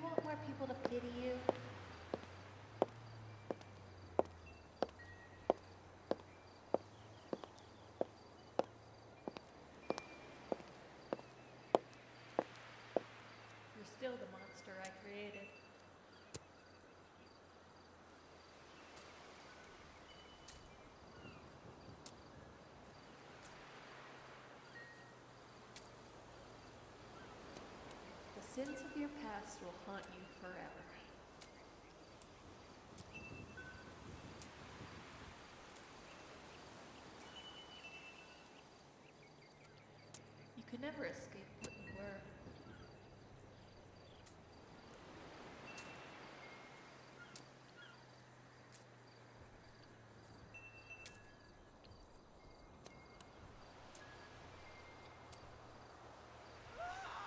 want more people to pity you? You're still the monster I created. The sins of your past will haunt you forever. You could never escape what you were.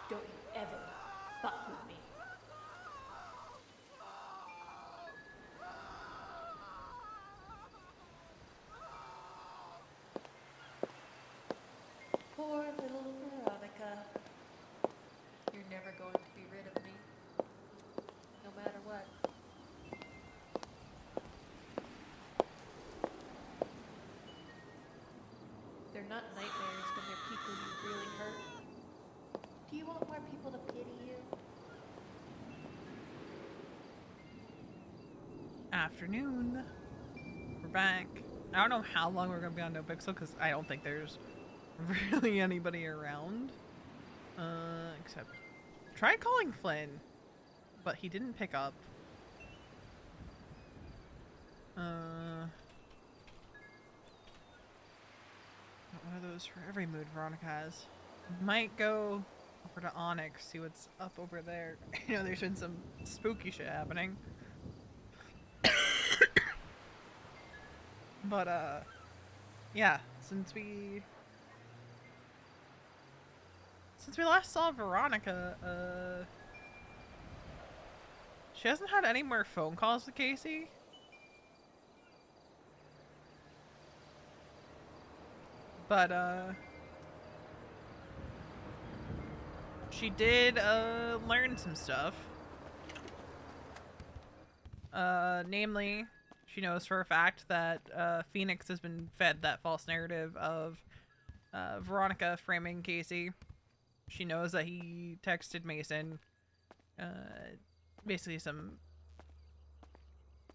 Don't you ever fuck with me. Poor little Veronica. You're never going to be rid of me. No matter what. They're not nightmares when they're people you really hurt. Do you want more people to pity you? Afternoon. We're back. I don't know how long we're gonna be on NoPixel because I don't think there's really anybody around. Except tried calling Flynn, but he didn't pick up. One of those for every mood Veronica has. Might go over to Onyx, see what's up over there. You know, there's been some spooky shit happening. But, yeah, since we last saw Veronica, she hasn't had any more phone calls with Casey. But, she did, learn some stuff. Namely, she knows for a fact that Phoenix has been fed that false narrative of Veronica framing Casey. She knows that he texted Mason basically some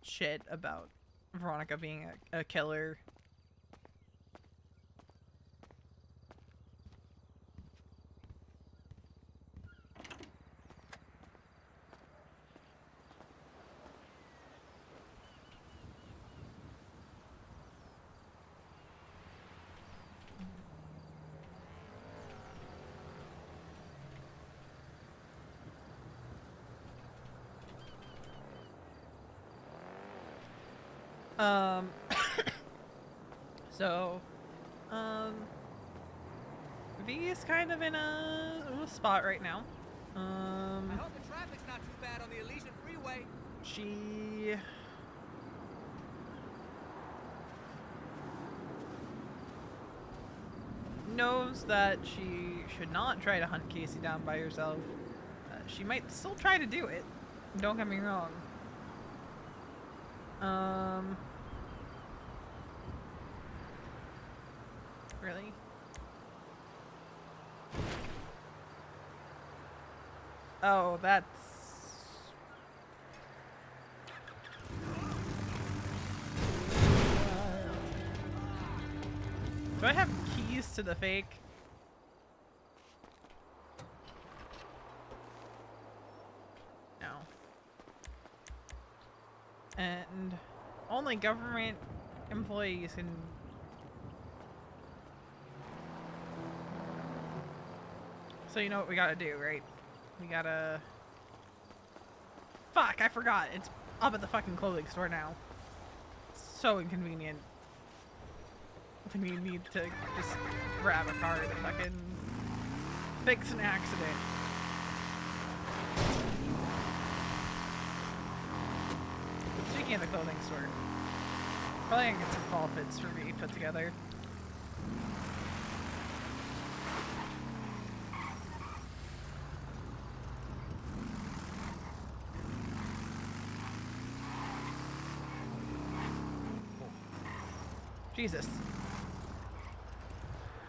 shit about Veronica being a killer. So, V is kind of in a spot right now. I hope the traffic's not too bad on the Elysian Freeway. She knows that she should not try to hunt Casey down by herself. She might still try to do it. Don't get me wrong. Really? Oh, that's... Do I have keys to the fake? No. And only government employees can... So you know what we gotta do, right? We gotta... Fuck, I forgot. It's up at the fucking clothing store now. It's so inconvenient. When you need to just grab a car to fucking fix an accident. Speaking of the clothing store, probably gonna get some fall fits for me put together. Jesus.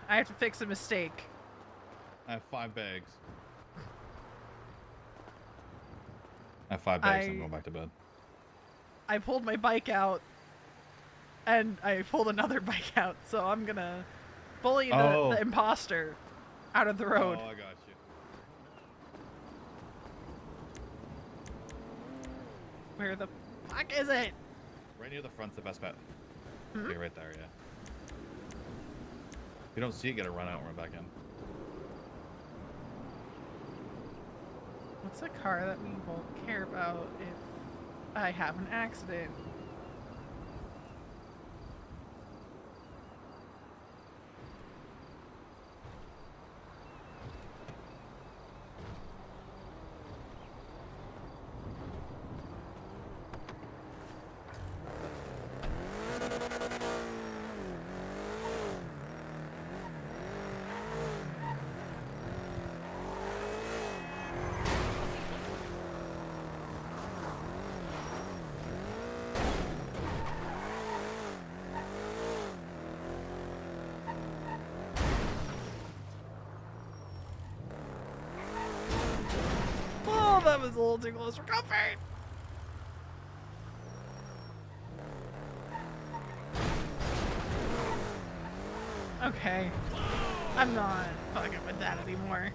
I have to fix a mistake. I have 5 bags. I have 5 bags. I'm going back to bed. I pulled my bike out, and I pulled another bike out, so I'm gonna bully the imposter out of the road. Oh, I got you. Where the fuck is it? Right near the front's the best bet. Hmm? Okay, right there, yeah. If you don't see it, get a run out and run back in. What's a car that we won't care about if I have an accident? That was a little too close for comfort. Okay. I'm not fucking with that anymore.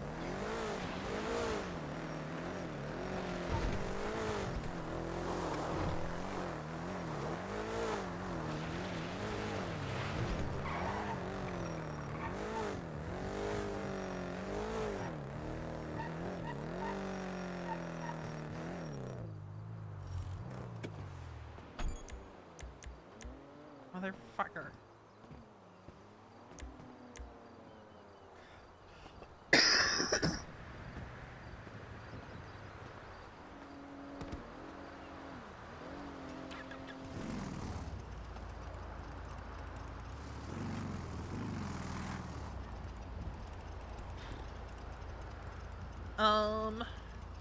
Motherfucker.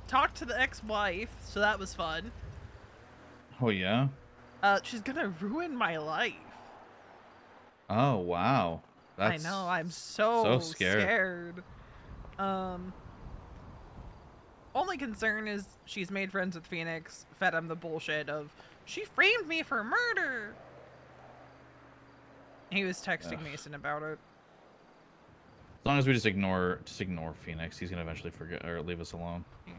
Talked to the ex-wife, so that was fun. Oh, yeah? She's gonna ruin my life. Oh, wow. That's I know, I'm so scared. Only concern is she's made friends with Phoenix, fed him the bullshit of, she framed me for murder. He was texting Mason about it. As long as we just ignore Phoenix, he's gonna eventually forget or leave us alone. Yeah.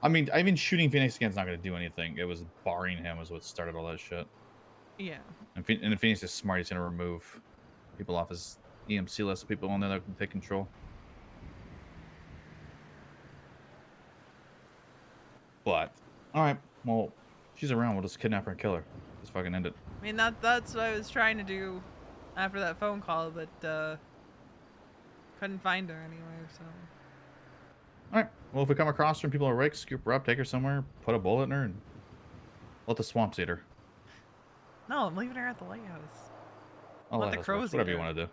I mean, shooting Phoenix again's not gonna do anything. It was barring him was what started all that shit. Yeah. And if Phoenix is smart, he's gonna remove people off his EMC list, people on there that can take control. But, alright, well, she's around, we'll just kidnap her and kill her. Just fucking end it. I mean, that's what I was trying to do after that phone call, but, couldn't find her anywhere, so. Alright, well, if we come across her and people are awake, scoop her up, take her somewhere, put a bullet in her, and let the swamps eat her. No, I'm leaving her at the lighthouse. I'll let the crows eat whatever her. you want to do.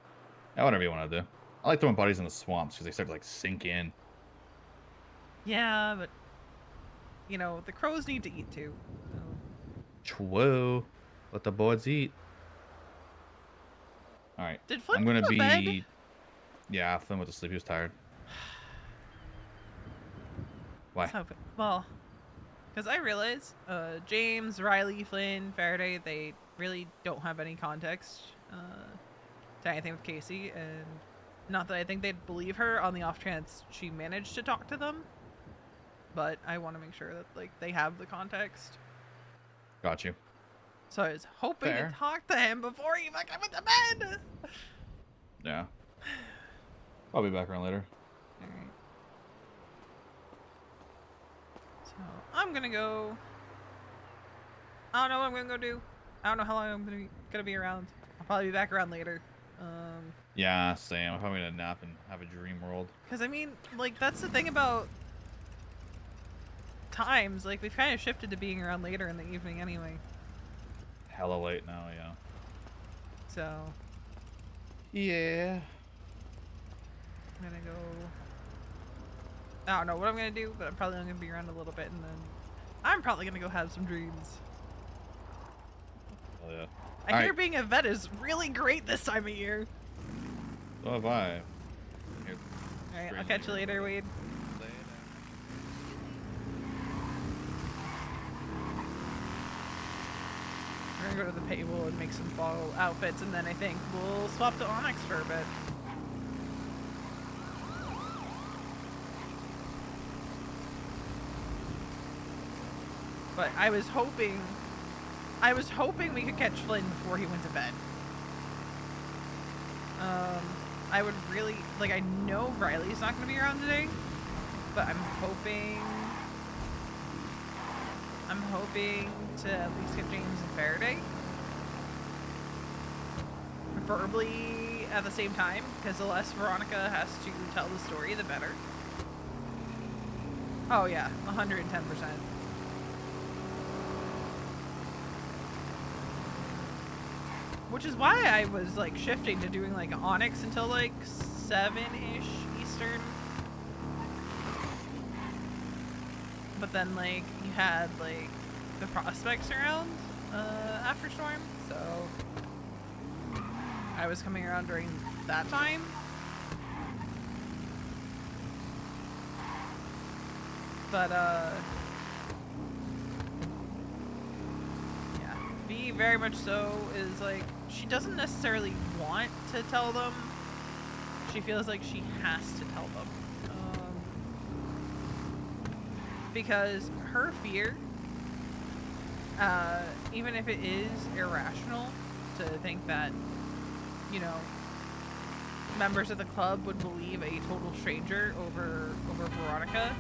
Yeah, whatever you want to do. I like throwing bodies in the swamps because they start to, like, sink in. Yeah, but, you know, the crows need to eat too. So. Whoa. Let the birds eat. Alright. Did Flynn I'm gonna go to be... bed? Yeah, Flynn went to sleep. He was tired. Why? Well, because I realize James, Riley, Flynn, Faraday, they really don't have any context to anything with Casey, and not that I think they'd believe her on the off chance she managed to talk to them, but I want to make sure that like they have the context. Got you. So I was hoping Fair. to talk to him before he fucking went to bed. Yeah. I'll be back around later. Alright. So, I'm gonna go... I don't know what I'm gonna go do. I don't know how long I'm gonna be around. I'll probably be back around later. Yeah, same. I'm probably gonna nap and have a dream world. Because, I mean, like, that's the thing about times. Like, we've kind of shifted to being around later in the evening anyway. Hella late now, yeah. So... Yeah. I'm gonna go... I don't know what I'm gonna do, but I'm probably only gonna be around a little bit, and then I'm probably gonna go have some dreams. Oh yeah. I All hear right. being a vet is really great this time of year. So have I. Here, Alright, I'll screen catch you later. later, Wade. Later. We're gonna go to the Paywall and make some fall outfits, and then I think we'll swap to Onyx for a bit. But I was hoping we could catch Flynn before he went to bed. I would really, like, I know Riley's not gonna be around today, but I'm hoping to at least get James and Faraday. Preferably at the same time, because the less Veronica has to tell the story, the better. Oh yeah, 110%. Which is why I was like shifting to doing like Onyx until like 7-ish Eastern. But then like you had like the prospects around after Storm, so I was coming around during that time. But yeah, V very much so is like, she doesn't necessarily want to tell them. She feels like she has to tell them. Because her fear, even if it is irrational to think that, you know, members of the club would believe a total stranger over Veronica,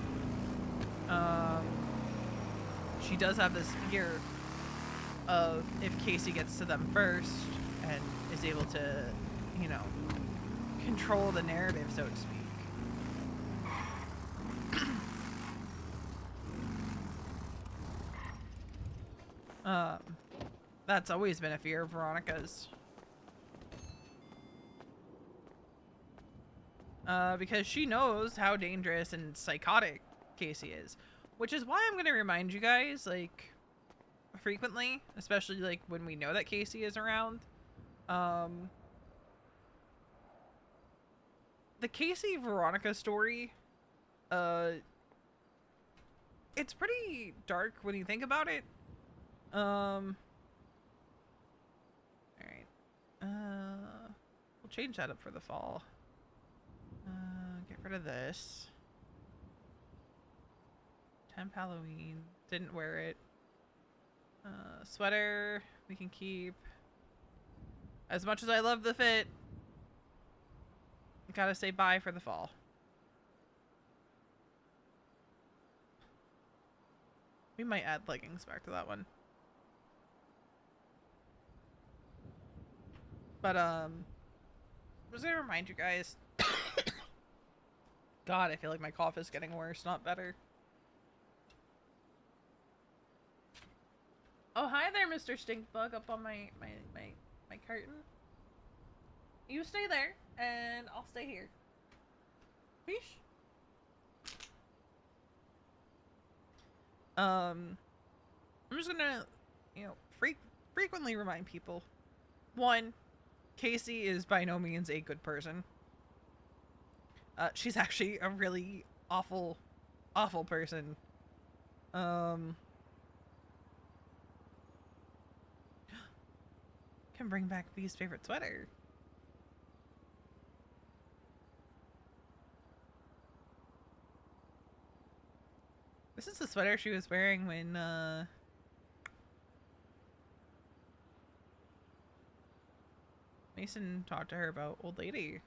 she does have this fear of if Casey gets to them first and is able to, you know, control the narrative, so to speak. That's always been a fear of Veronica's. Because she knows how dangerous and psychotic Casey is. Which is why I'm going to remind you guys, like, frequently, especially, like, when we know that Casey is around. The Casey-Veronica story, it's pretty dark when you think about it. Alright. We'll change that up for the fall. Get rid of this. Temp Halloween. Didn't wear it. Sweater we can keep. As much as I love the fit, I gotta say bye for the fall. We might add leggings back to that one. But I'm just gonna remind you guys. God, I feel like my cough is getting worse, not better. Oh, hi there, Mr. Stinkbug, up on my curtain. You stay there, and I'll stay here. Fish. I'm just gonna, you know, frequently remind people. One, Casey is by no means a good person. She's actually a really awful person. Can bring back V's favorite sweater. This is the sweater she was wearing when Mason talked to her about Old Lady.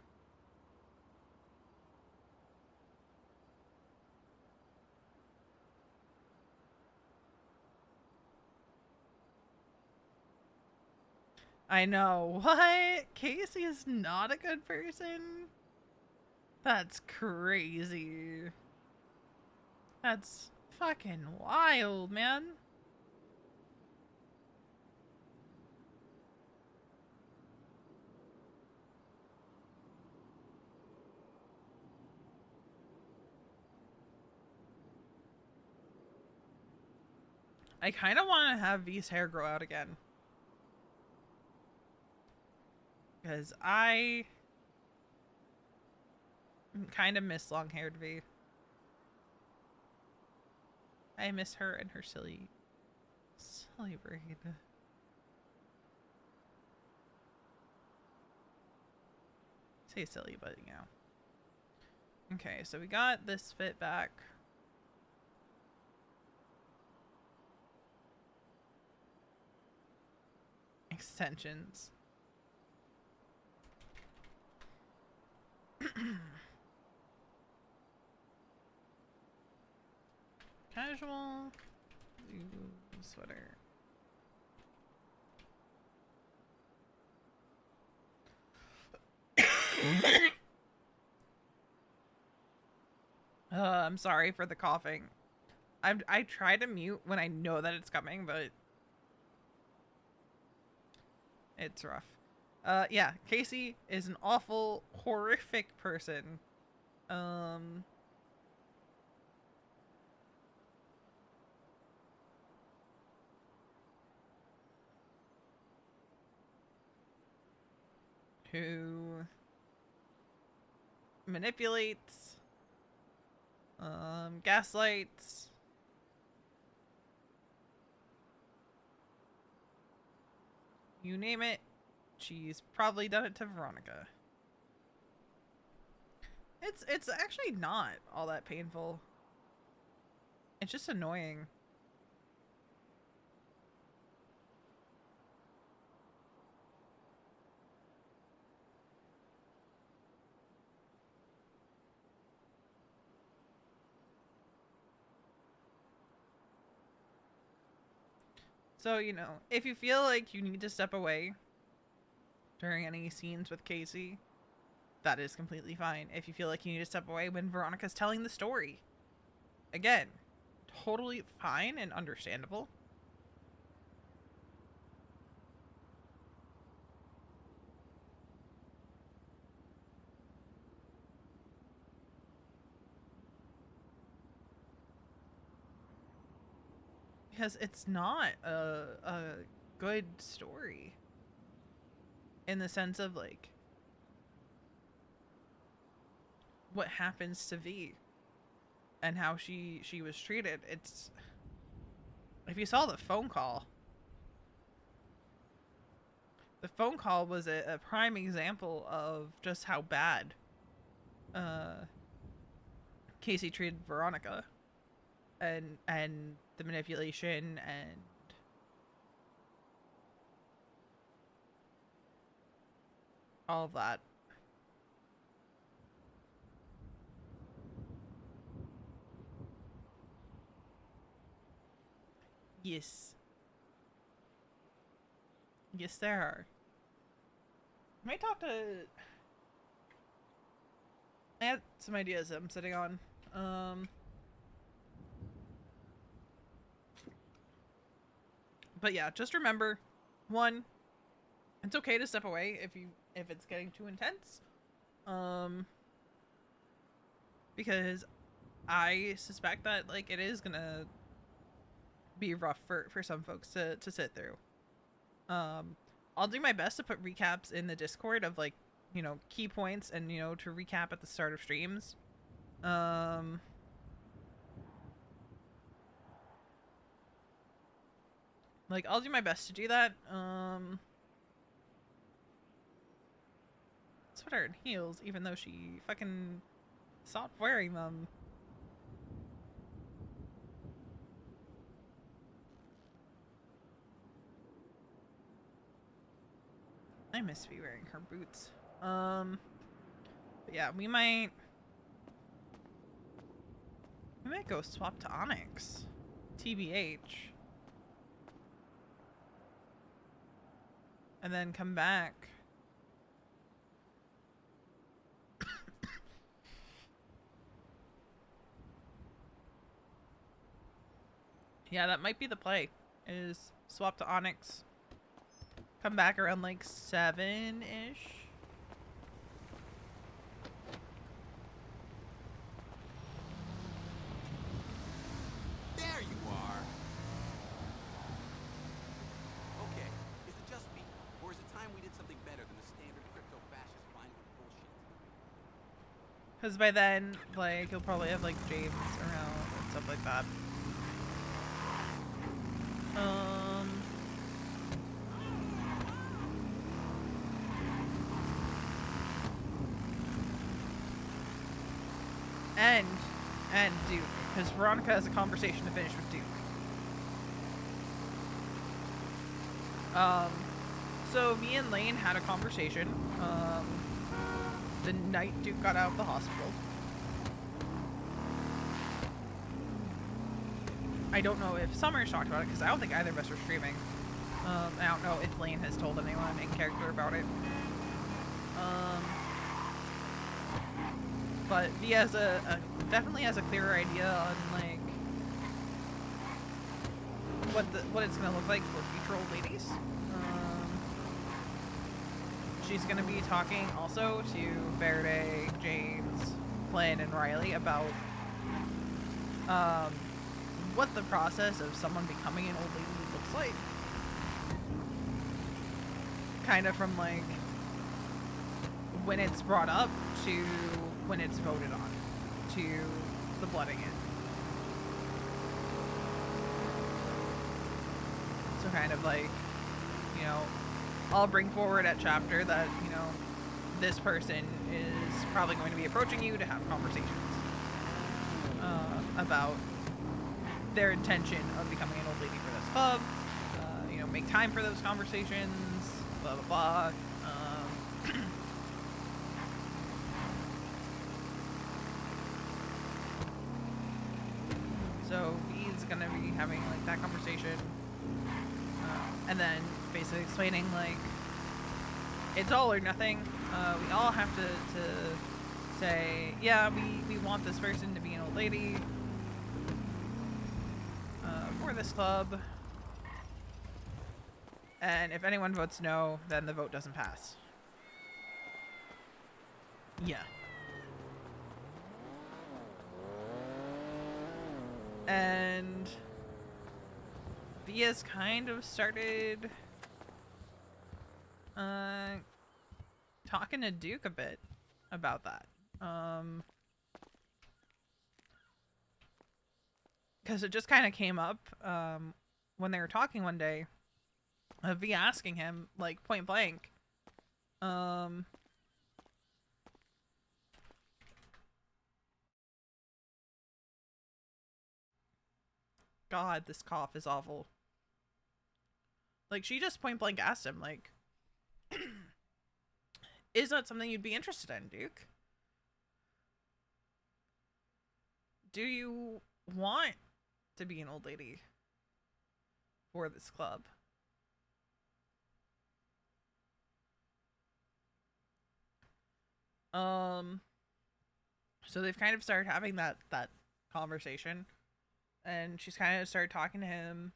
I know. What? Casey is not a good person? That's crazy. That's fucking wild, man. I kind of want to have V's hair grow out again. Because I kind of miss long-haired V. I miss her and her silly braid. Say silly, but you know. Okay, so we got this fit back. Extensions. Casual. Blue sweater. I'm sorry for the coughing. I try to mute when I know that it's coming, but it's rough. Yeah, Casey is an awful, horrific person. Who manipulates, gaslights, you name it, she's probably done it to Veronica. It's actually not all that painful. It's just annoying. So, you know, if you feel like you need to step away during any scenes with Casey, that is completely fine. If you feel like you need to step away when Veronica's telling the story, again, totally fine and understandable. Because it's not a good story in the sense of like what happens to V and how she was treated. It's, if you saw the phone call was a prime example of just how bad Casey treated Veronica and the manipulation and all of that. Yes. Yes, there are. I might talk to... I had some ideas that I'm sitting on. But yeah, just remember, one, it's okay to step away if it's getting too intense. Because I suspect that like it is gonna be rough for some folks to sit through. I'll do my best to put recaps in the Discord of like, you know, key points and, you know, to recap at the start of streams. Like, I'll do my best to do that. Sweater and heels, even though she fucking stopped wearing them. I miss V wearing her boots. But yeah, we might go swap to Onyx. TBH. And then come back. Yeah, that might be the play. Is swap to Onyx. Come back around like 7-ish. There you are. Okay, is it just me, or is it time we did something better than the standard crypto Because by then, like, he'll probably have, like, James around and stuff like that. And Duke, because Veronica has a conversation to finish with Duke. So me and Lane had a conversation, the night Duke got out of the hospital. I don't know if Summer's talked about it, because I don't think either of us were streaming. I don't know if Lane has told anyone in character about it. But he has definitely has a clearer idea on, like, what it's gonna look like for future old ladies. She's gonna be talking also to Verde, James, Flynn, and Riley about what the process of someone becoming an old lady looks like. Kind of from, like, when it's brought up to when it's voted on, to the blooding it. So kind of like, you know, I'll bring forward at chapter that, you know, this person is probably going to be approaching you to have conversations about their intention of becoming an old lady for this club. You know, make time for those conversations, blah, blah, blah. So he's gonna be having, like, that conversation, and then basically explaining, like, it's all or nothing. We all have to say, yeah, we want this person to be an old lady for this club, and if anyone votes no, then the vote doesn't pass. Yeah. And Via's kind of started talking to Duke a bit about that. Because it just kind of came up when they were talking one day, Via asking him, like, point blank, God, this cough is awful. Like, she just point blank asked him, like, is that something you'd be interested in, Duke? Do you want to be an old lady for this club? So they've kind of started having that conversation, and she's kind of started talking to him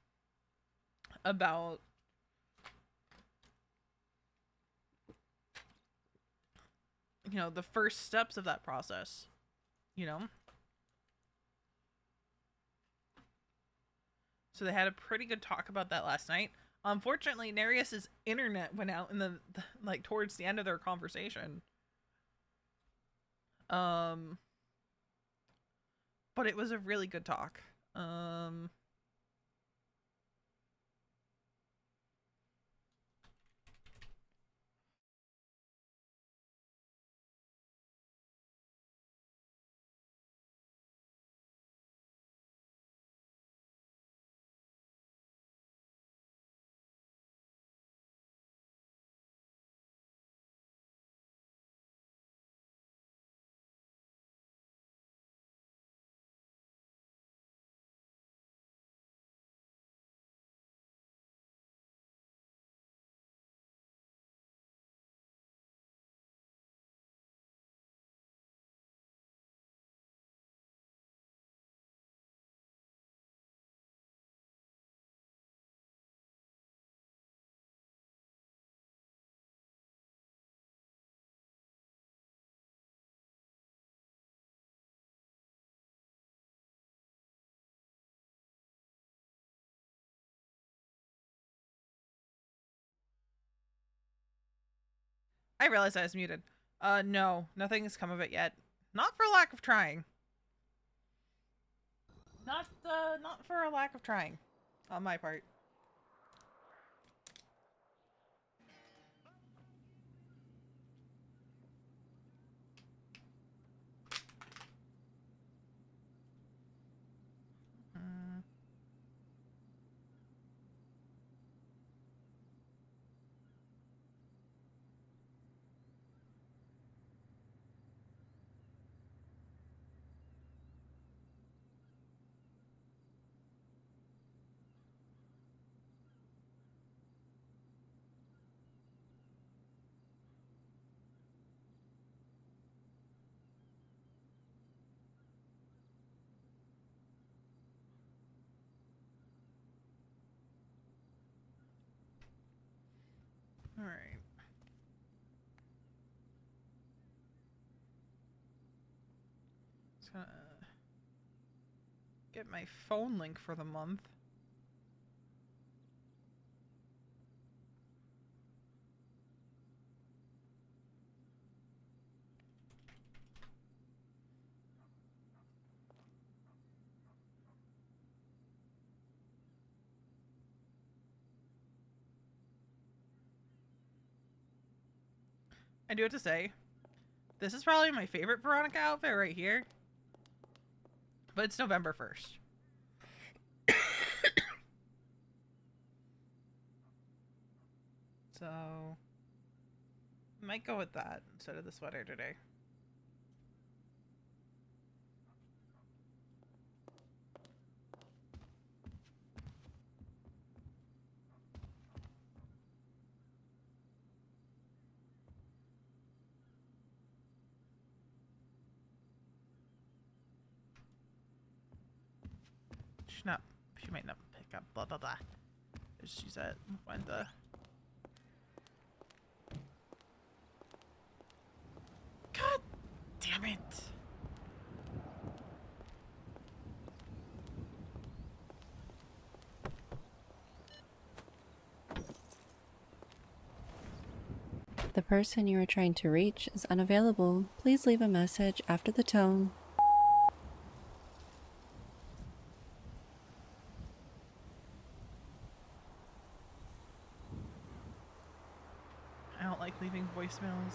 about, you know, the first steps of that process, you know? So they had a pretty good talk about that last night. Unfortunately, Nereus's internet went out in the like, towards the end of their conversation. But it was a really good talk. I realized I was muted. No, nothing's come of it yet. Not for lack of trying. Not for a lack of trying on my part. All right. Just gonna get my phone link for the month. I do have to say, this is probably my favorite Veronica outfit right here. But it's November 1st. So, might go with that instead of the sweater today. She might not pick up blah blah blah. She's at find the God damn it. The person you are trying to reach is unavailable. Please leave a message after the tone. I don't like leaving voicemails.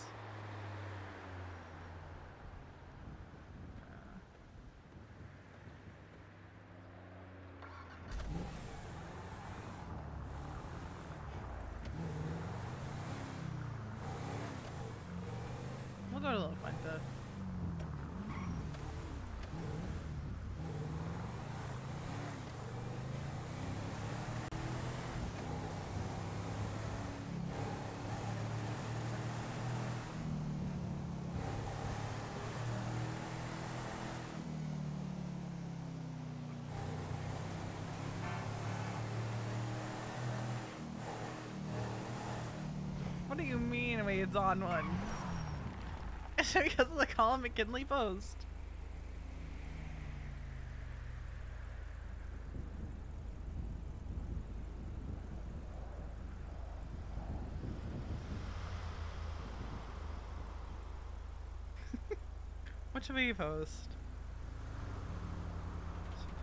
We'll go to La Fuente. What do you mean it's on one? It's because of the Colin McKinley post. What should we post?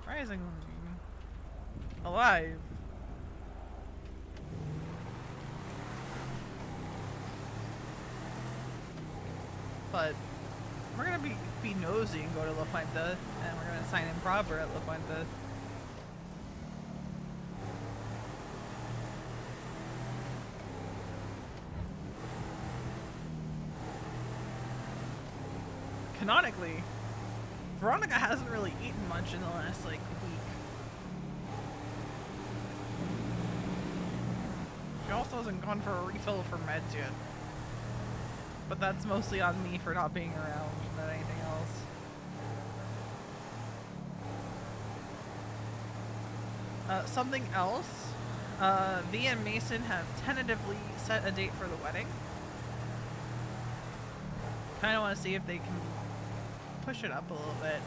Surprisingly alive. But we're gonna be nosy and go to La Fuente, and we're gonna sign in proper at La Fuente. Canonically, Veronica hasn't really eaten much in the last like week. She also hasn't gone for a refill for meds yet. But that's mostly on me for not being around than anything else. Something else, V and Mason have tentatively set a date for the wedding. Kind of want to see if they can push it up a little bit.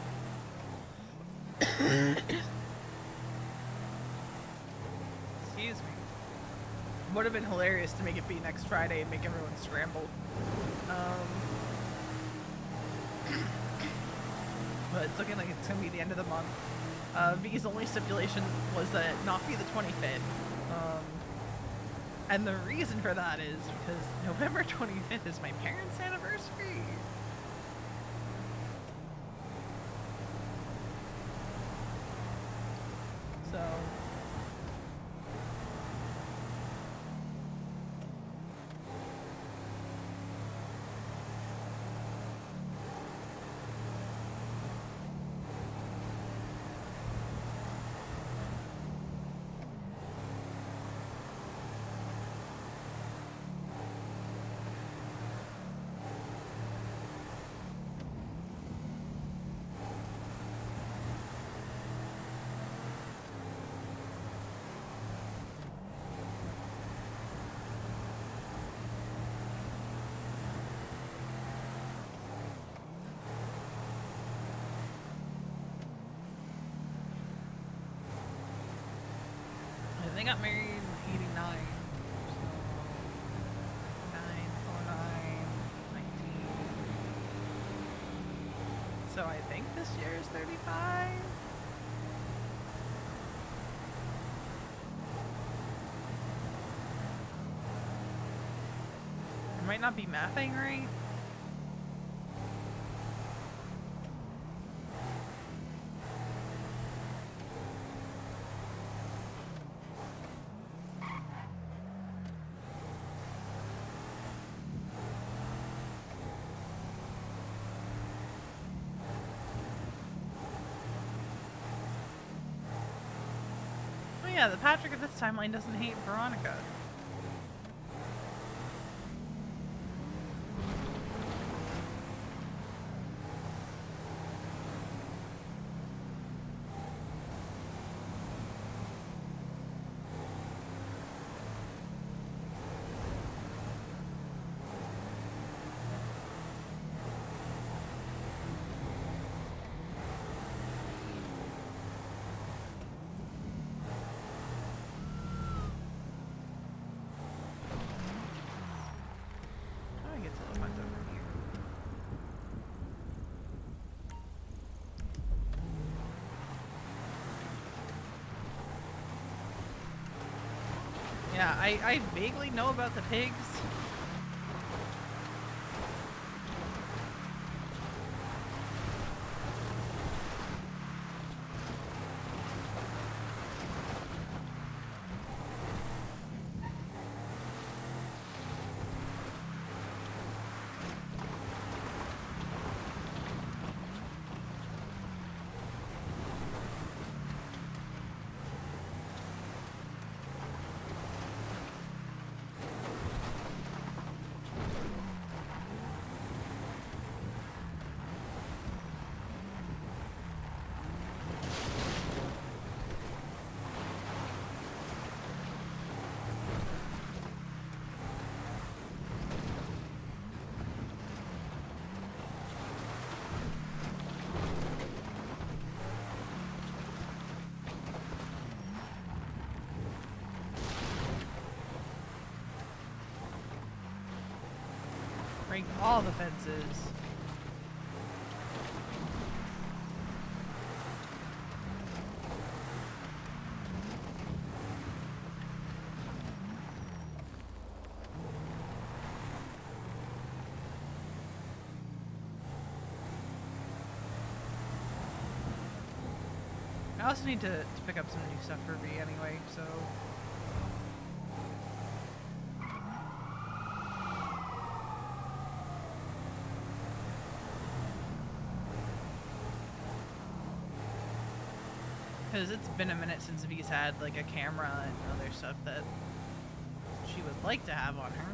Excuse me. Would have been hilarious to make it be next Friday and make everyone scramble. but it's looking like it's gonna be the end of the month. V's only stipulation was that it not be the 25th. And the reason for that is because November 25th is my parents' anniversary. So they got married in 89. So 9, 19. So I think this year is 35. I might not be mathing right. Oh yeah, the Patrick of this timeline doesn't hate Veronica. How do I get to the front over here? Yeah, I vaguely know about the pigs. Break all the fences. I also need to pick up some new stuff for V anyway, so. Because it's been a minute since V's had like a camera and other stuff that she would like to have on her.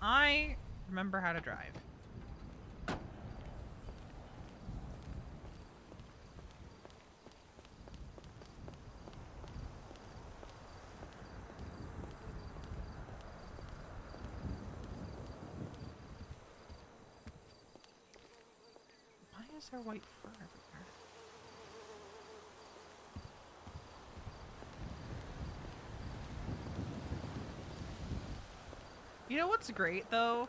I remember how to drive. is there white fur everywhere? You know what's great though?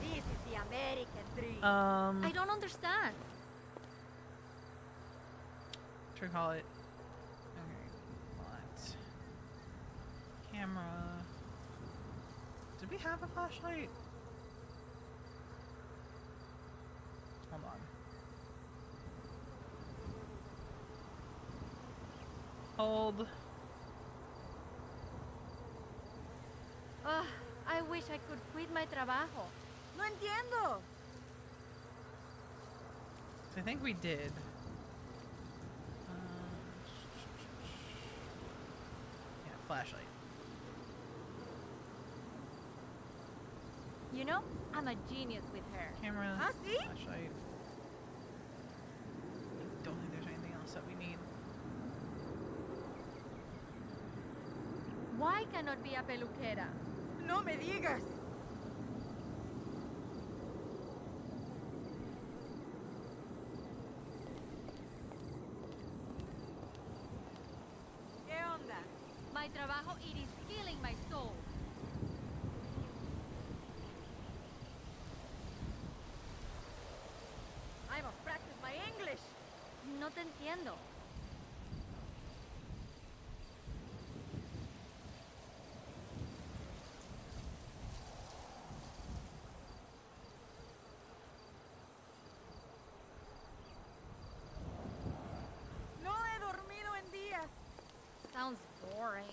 This is the American dream. I don't understand. What should we call it? Okay, what? Camera. Did we have a flashlight? Hold on. Hold. Ah, I wish I could quit my trabajo. No entiendo. I think we did. Yeah, flashlight. You know, I'm a genius with her. Camera. Ah, see? Flashlight. I don't think there's anything else that we need. Why cannot be a peluquera? No me digas. ¿Qué onda? My trabajo, it is killing my soul. I must practice my English. No te entiendo. No he dormido en días. Sounds boring.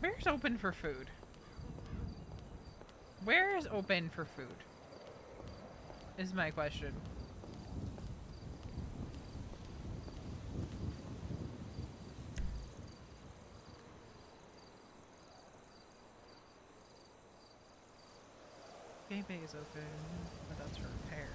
Where's open for food? Where is open for food? Is my question. Game bay is open, but that's for repairs.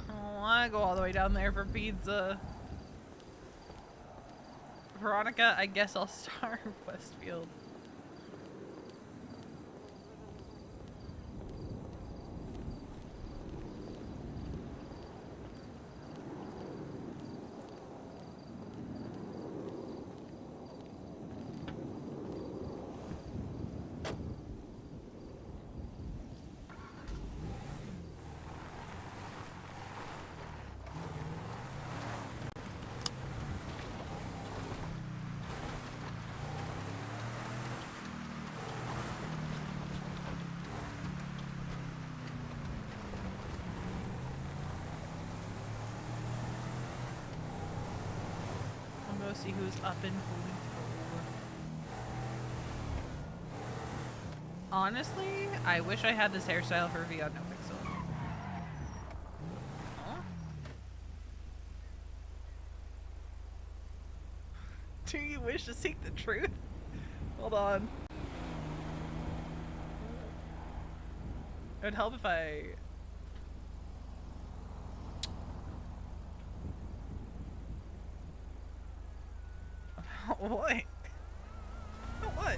I don't want to go all the way down there for pizza. Veronica, I guess I'll starve Westfield. I'll go see who's up and holding forward. Honestly, I wish I had this hairstyle for V on NoPixel. Aw. Do you wish to seek the truth? Hold on. It would help if I... What? What?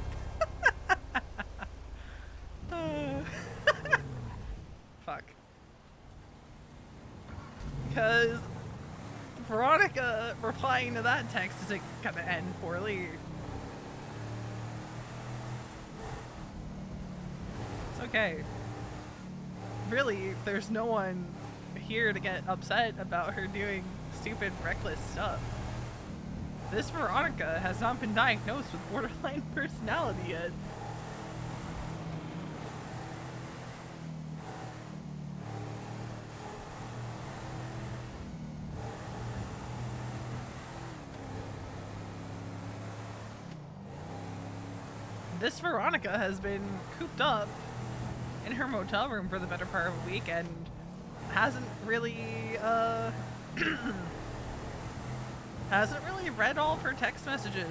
Fuck. Because Veronica replying to that text is gonna end poorly. It's okay. Really, there's no one here to get upset about her doing stupid, reckless stuff. This Veronica has not been diagnosed with borderline personality yet. This Veronica has been cooped up in her motel room for the better part of a week and hasn't really hasn't really read all of her text messages.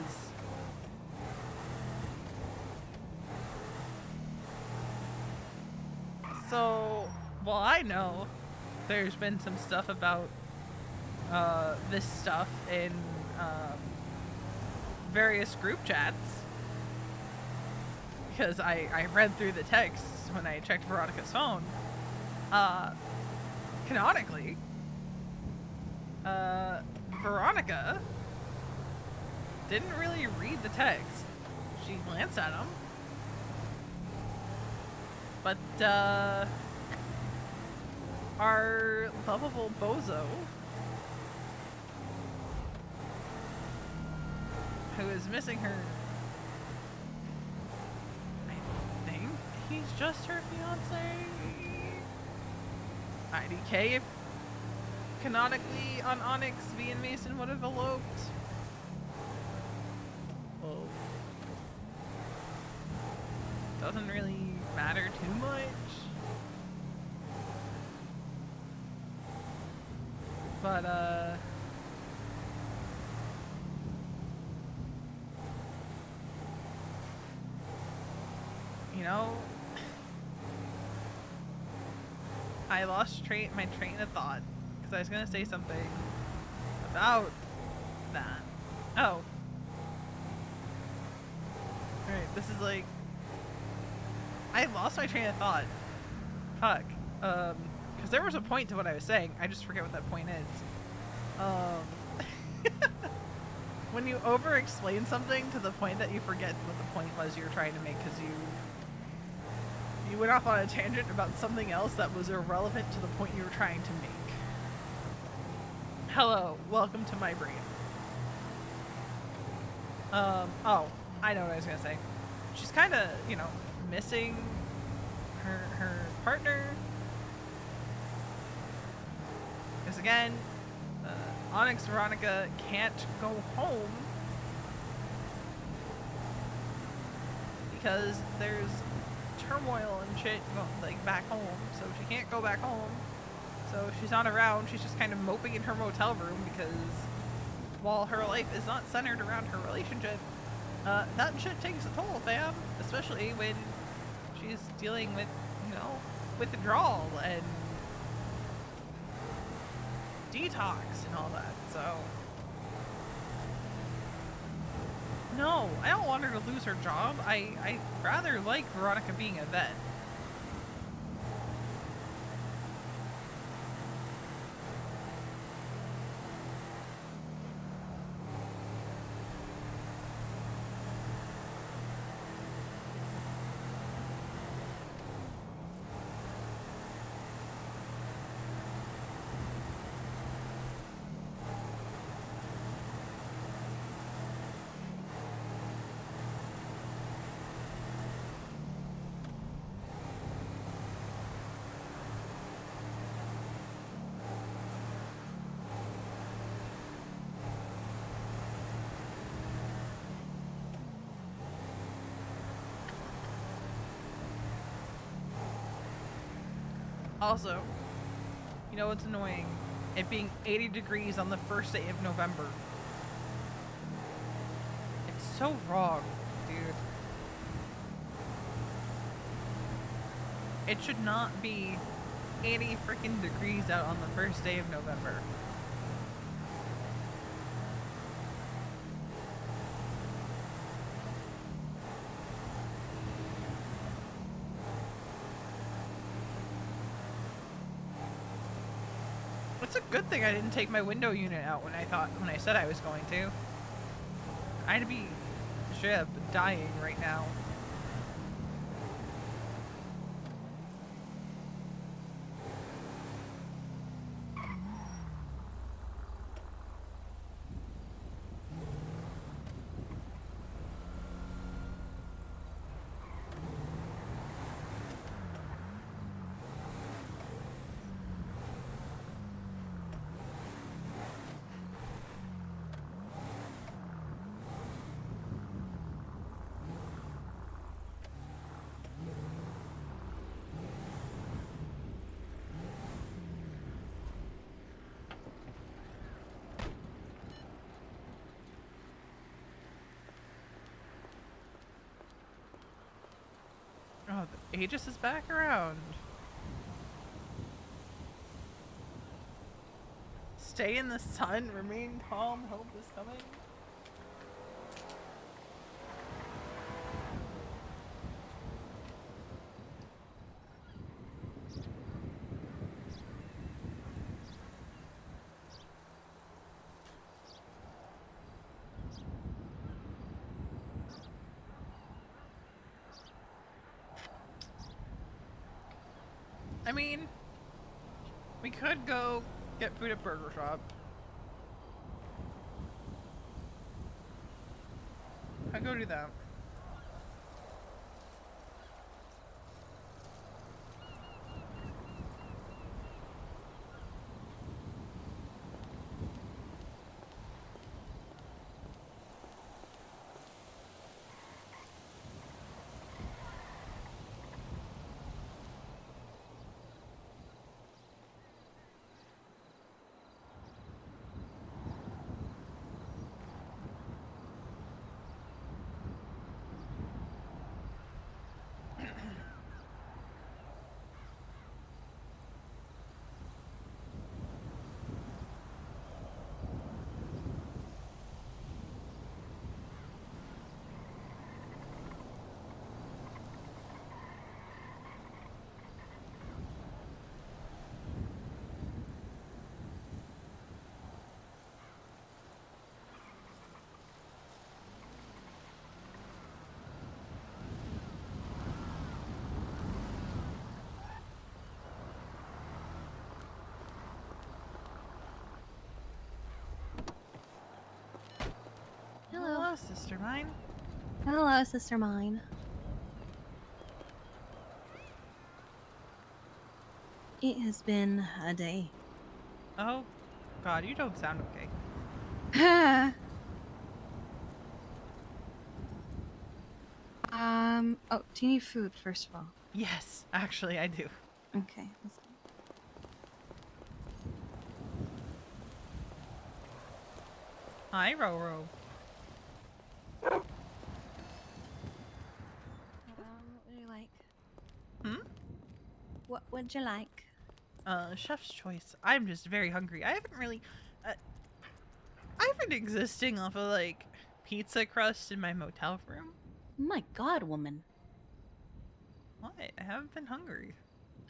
So, well, I know there's been some stuff about this stuff in various group chats, because I read through the texts when I checked Veronica's phone. Canonically, Veronica didn't really read the text. She glanced at them. But, our lovable bozo, who is missing her, I think he's just her fiance. IDK if canonically on Onyx, V and Mason would have eloped. Well, doesn't really matter too much. But, you know, I lost my train of thought, because I was gonna say something about that. Oh. Alright, this is like... I lost my train of thought. Fuck. Because there was a point to what I was saying. I just forget what that point is. When you over-explain something to the point that you forget what the point was you were trying to make, because you went off on a tangent about something else that was irrelevant to the point you were trying to make. Hello, welcome to my brain. Oh, I know what I was gonna say. She's kind of, you know, missing her partner. Because again, Onyx Veronica can't go home because there's turmoil and shit like back home, so she can't go back home. So she's not around. She's just kind of moping in her motel room because while her life is not centered around her relationship, that shit takes a toll, fam. Especially when she's dealing with, you know, withdrawal and detox and all that. So no, I don't want her to lose her job. I rather like Veronica being a vet. Also, you know what's annoying? It being 80 degrees on the first day of November. It's so wrong, dude. It should not be 80 freaking degrees out on the first day of November. It's a good thing I didn't take my window unit out when I said I was going to. I'd be straight up dying right now. Aegis is back around. Stay in the sun, remain calm, help is coming. I mean, we could go get food at Burger Shop. I'd go do that. Hello, sister mine. Hello, sister mine. It has been a day. Oh, God, you don't sound okay. Oh, do you need food, first of all? Yes, actually, I do. Okay, let's go. Hi, Roro. What would you like? Hmm? What would you like? Chef's choice. I'm just very hungry. I haven't really. I've been existing off of, like, pizza crust in my motel room. My God, woman. What? I haven't been hungry.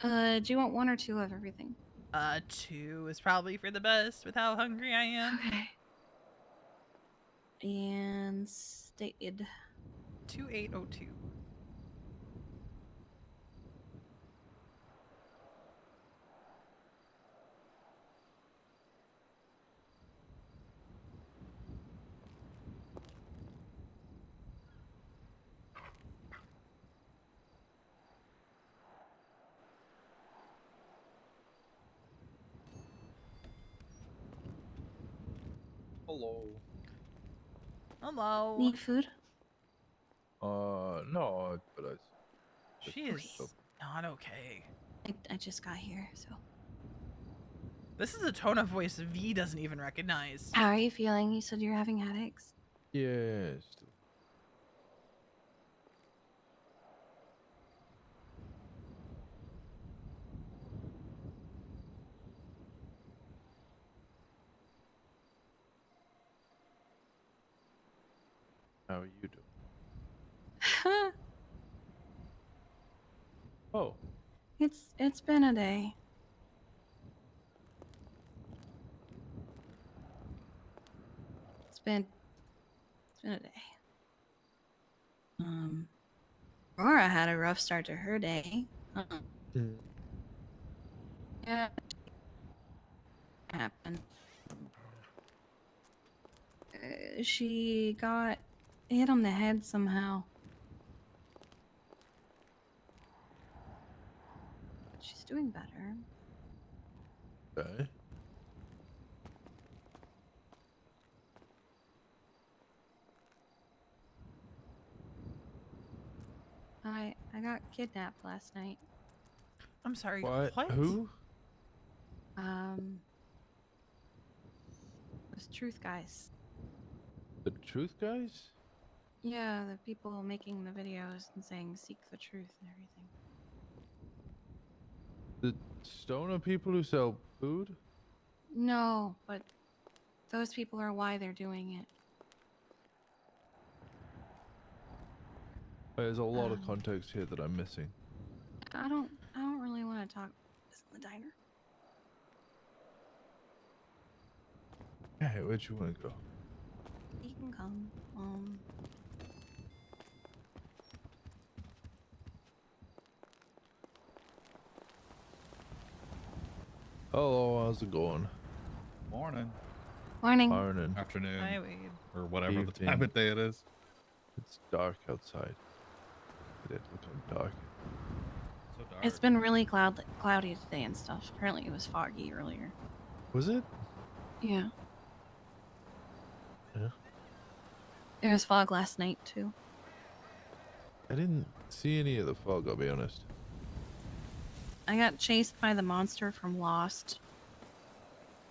Do you want one or two of everything? 2 is probably for the best with how hungry I am. Okay. And stated. 2802. Hello. Hello. Need food? No, but I. She is not okay. I just got here, so. This is a tone of voice V doesn't even recognize. How are you feeling? You said you're having headaches. Yes. How are you doing? Oh, It's been a day. It's been a day. Aurora had a rough start to her day. Yeah, happened. She got hit on the head somehow. But she's doing better. okay. I got kidnapped last night. I'm sorry. What? What? Who? Those truth guys. The truth guys? Yeah, the people making the videos and saying seek the truth and everything. Stoner people who sell food? No, but those people are why they're doing it. There's a lot of Um, context here that I'm missing. I don't really want to talk this in the diner. Hey, where'd you want to go? You can come. Hello, how's it going? Morning, Morning. Morning. afternoon, Hi, Wade. or whatever the time Evening. of day it is. It's dark outside. It looking dark. So dark. It's been really cloudy today and stuff. Apparently it was foggy earlier. Was it? Yeah. Yeah. There was fog last night too. I didn't see any of the fog, I'll be honest. I got chased by the monster from Lost.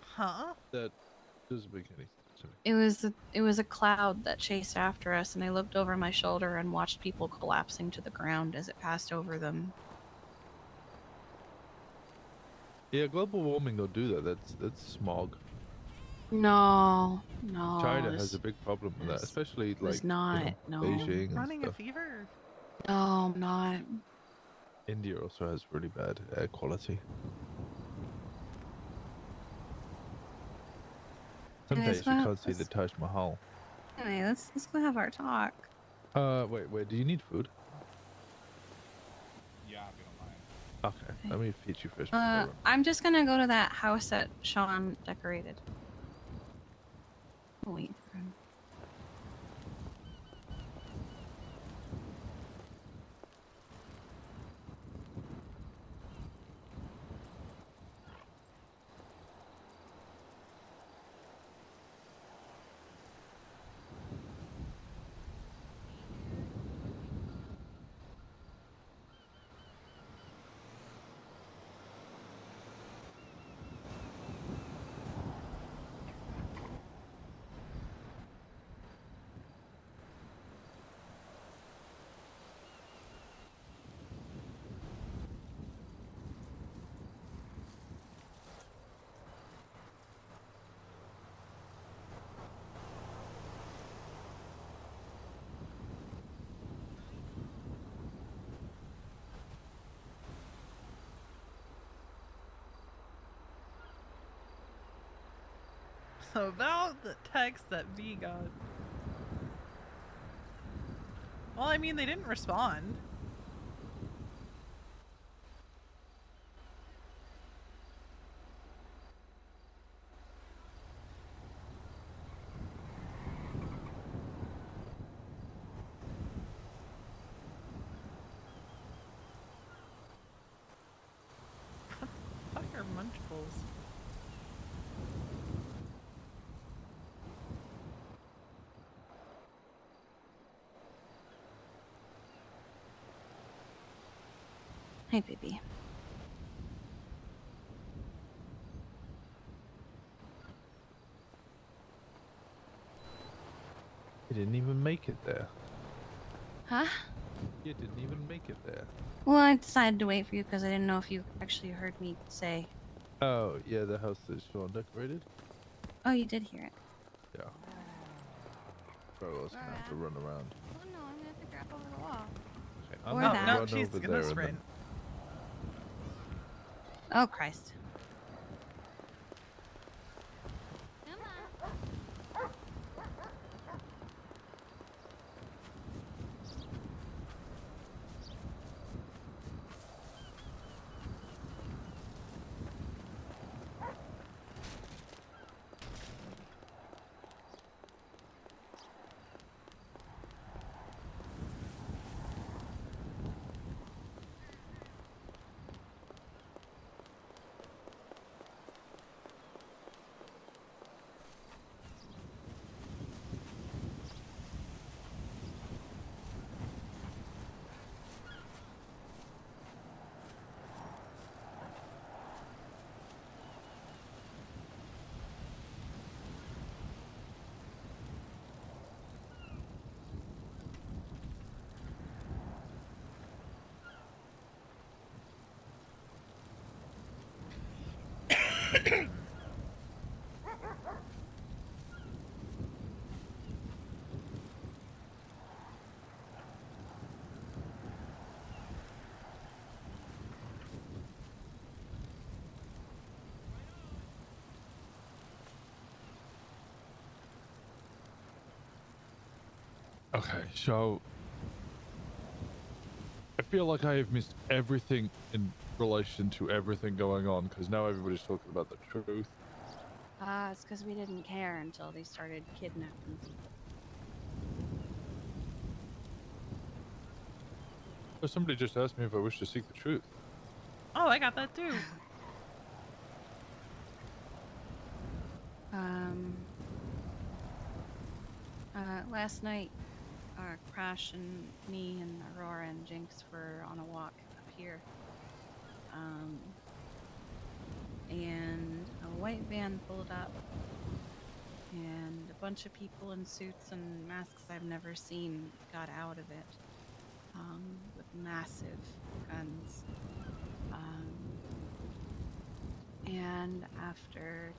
Huh? That doesn't make any sense to me. It was a cloud that chased after us, and I looked over my shoulder and watched people collapsing to the ground as it passed over them. Yeah, global warming will do that. That's smog. No. China this- has a big problem with that, this especially was like not. No. Beijing and Running a stuff. fever. No, I'm not. India also has really bad air quality. Anyways, Sometimes you well, can't see the Taj Mahal. Anyway, let's go have our talk. Wait, do you need food? Yeah, if you don't mind. Okay, let me feed you first. before I run. I'm just gonna go to that house that Sean decorated. I'll wait for him. So about the text that V got. Well, I mean, they didn't respond. What the fuck are munchables? Hey, baby. You didn't even make it there. Huh? You didn't even make it there. Well, I decided to wait for you because I didn't know if you actually heard me say. Oh, yeah, the house that Sean decorated? Oh, you did hear it. Yeah. Sorry, I was gonna have to run around. Oh no, I'm gonna have to grab over the wall. Okay, Or gonna that. No, run she's over gonna there and sprint. Oh Christ. Okay, so I feel like I have missed everything in relation to everything going on because now everybody's talking about the truth. It's because we didn't care until they started kidnapping people. So somebody just asked me if I wish to seek the truth. Oh, I got that too. Um, last night, Crash and me and Aurora and Jinx were on a walk up here. And a white van pulled up, and a bunch of people in suits and masks I've never seen got out of it, with massive guns. And after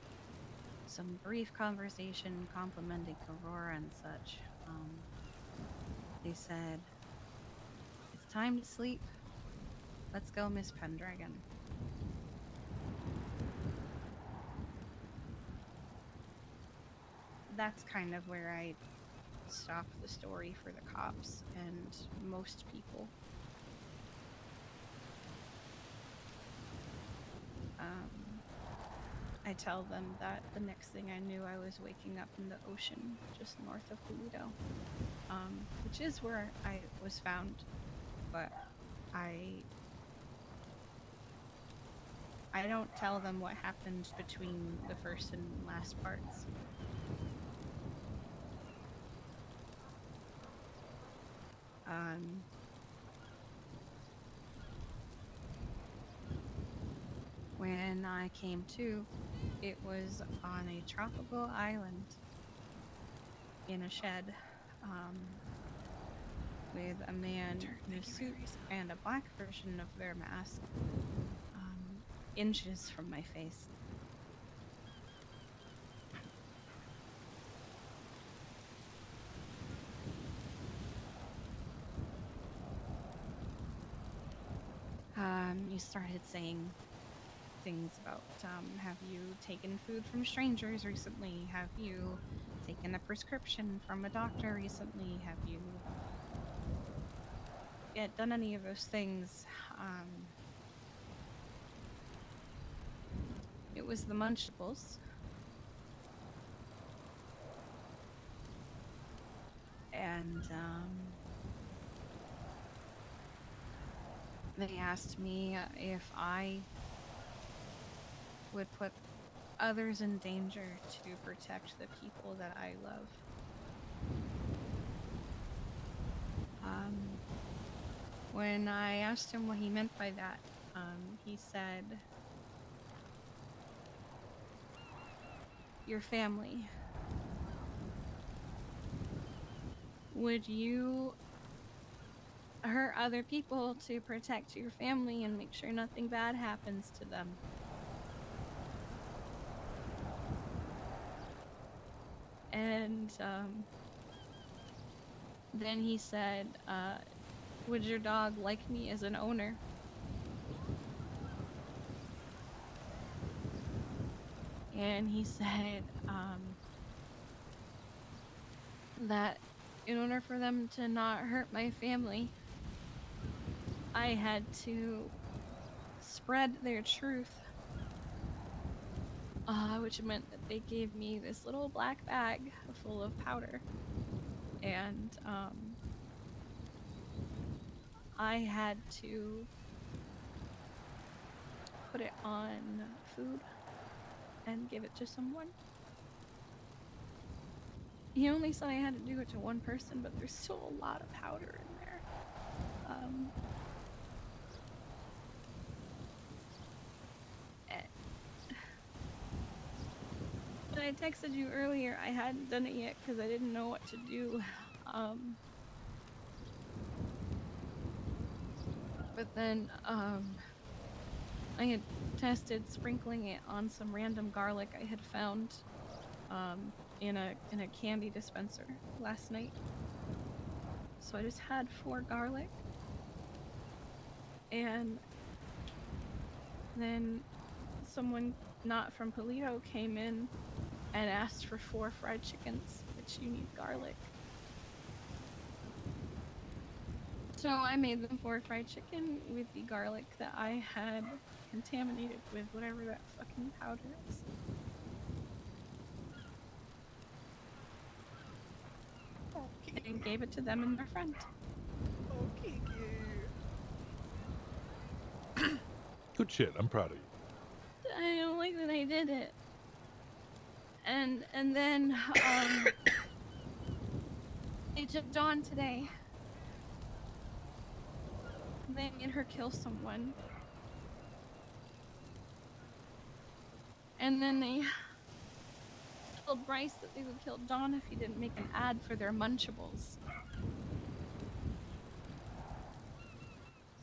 some brief conversation complimenting Aurora and such, they said, "It's time to sleep. Let's go, Miss Pendragon." That's kind of where I stop the story for the cops and most people. I tell them that the next thing I knew, I was waking up in the ocean just north of Toledo, which is where I was found, but I don't tell them what happened between the first and last parts. When I came to, it was on a tropical island in a shed, with a man in a suit and a black version of their mask, inches from my face. You started saying things about, have you taken food from strangers recently? Have you taken a prescription from a doctor recently? Have you yet done any of those things? It was the Munchables. And, they asked me if I would put others in danger to protect the people that I love. When I asked him what he meant by that, he said, "Your family. Would you hurt other people to protect your family and make sure nothing bad happens to them?" And then he said, "Would your dog like me as an owner?" And he said, that in order for them to not hurt my family, I had to spread their truth, which meant that they gave me this little black bag full of powder, and I had to put it on food and give it to someone. He only said I had to do it to one person, but there's still a lot of powder in there. When I texted you earlier, I hadn't done it yet because I didn't know what to do. But then, I had protested sprinkling it on some random garlic I had found in a candy dispenser last night. So I just had 4 garlic. And then someone not from Polito came in and asked for 4 fried chickens, which you need garlic. So I made them 4 fried chicken with the garlic that I had contaminated with whatever that fucking powder is. And gave it to them and their friend. Okay, Good shit. I'm proud of you. I don't like that I did it. And then they took Dawn today. They made her kill someone. And then they told Bryce that they would kill Dawn if he didn't make an ad for their Munchables.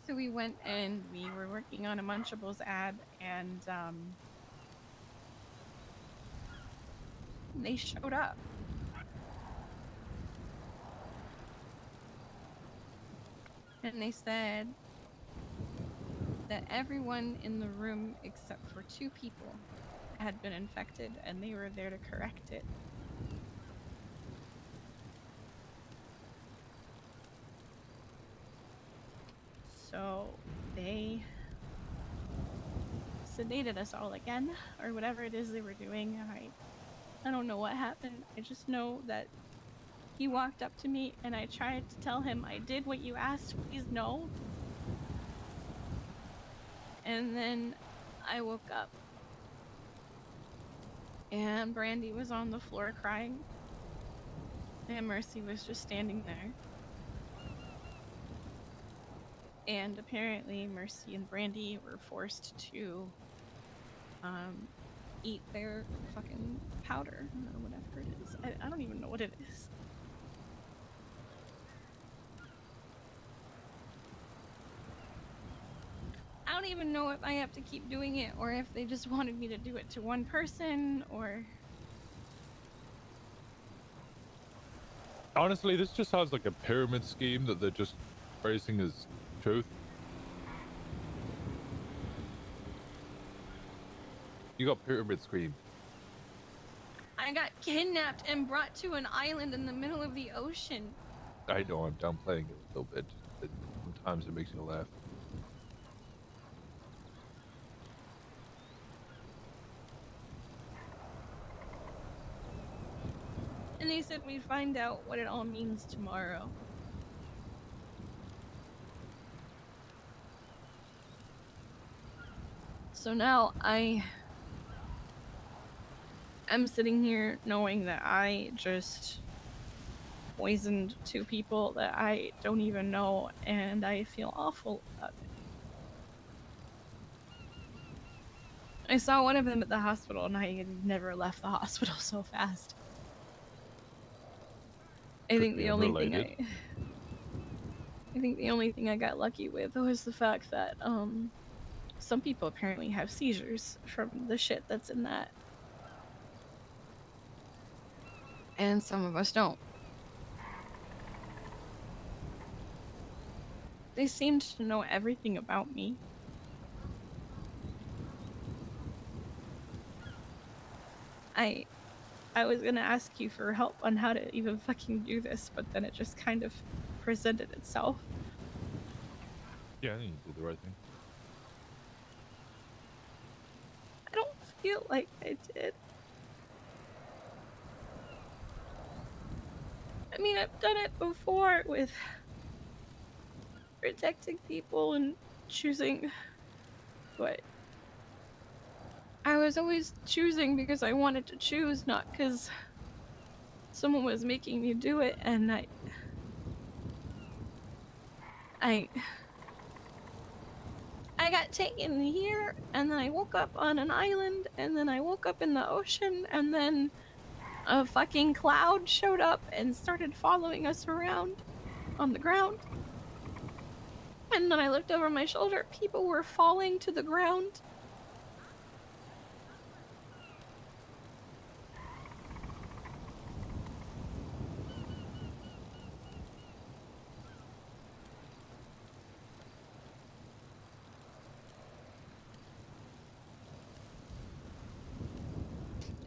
So we went and we were working on a Munchables ad, and they showed up. And they said that everyone in the room except for 2 people had been infected, and they were there to correct it. So they sedated us all again, or whatever it is they were doing. I don't know what happened. I just know that he walked up to me and I tried to tell him I did what you asked, please no. And then I woke up and Brandy was on the floor crying and Mercy was just standing there. And apparently Mercy and Brandy were forced to eat their fucking powder or whatever it is. I don't even know what it is. I don't even know if I have to keep doing it or if they just wanted me to do it to one person or... Honestly, this just sounds like a pyramid scheme that they're just phrasing as truth. You got pyramid scheme. I got kidnapped and brought to an island in the middle of the ocean. I know I'm downplaying it a little bit. Sometimes it makes you laugh. And they said we'd find out what it all means tomorrow. So now I'm sitting here knowing that I just poisoned 2 people that I don't even know, and I feel awful about it. I saw one of them at the hospital, and I had never left the hospital so fast. I think the only thing I got lucky with was the fact that some people apparently have seizures from the shit that's in that. And some of us don't. They seemed to know everything about me. I was gonna ask you for help on how to even fucking do this, but then it just kind of presented itself. Yeah, I think you did the right thing. I don't feel like I did. I mean, I've done it before with protecting people and choosing, but I was always choosing because I wanted to choose, not because someone was making me do it, and I got taken here, and then I woke up on an island, and then I woke up in the ocean, and then a fucking cloud showed up and started following us around on the ground. And then I looked over my shoulder, people were falling to the ground.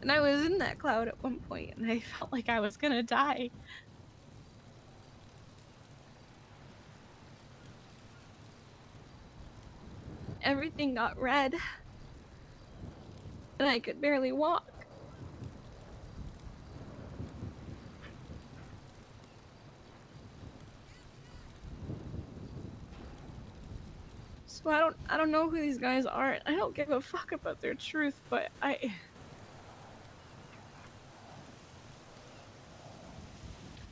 And I was in that cloud at one point, and I felt like I was gonna die. Everything got red, and I could barely walk. So I don't know who these guys are. I don't give a fuck about their truth, but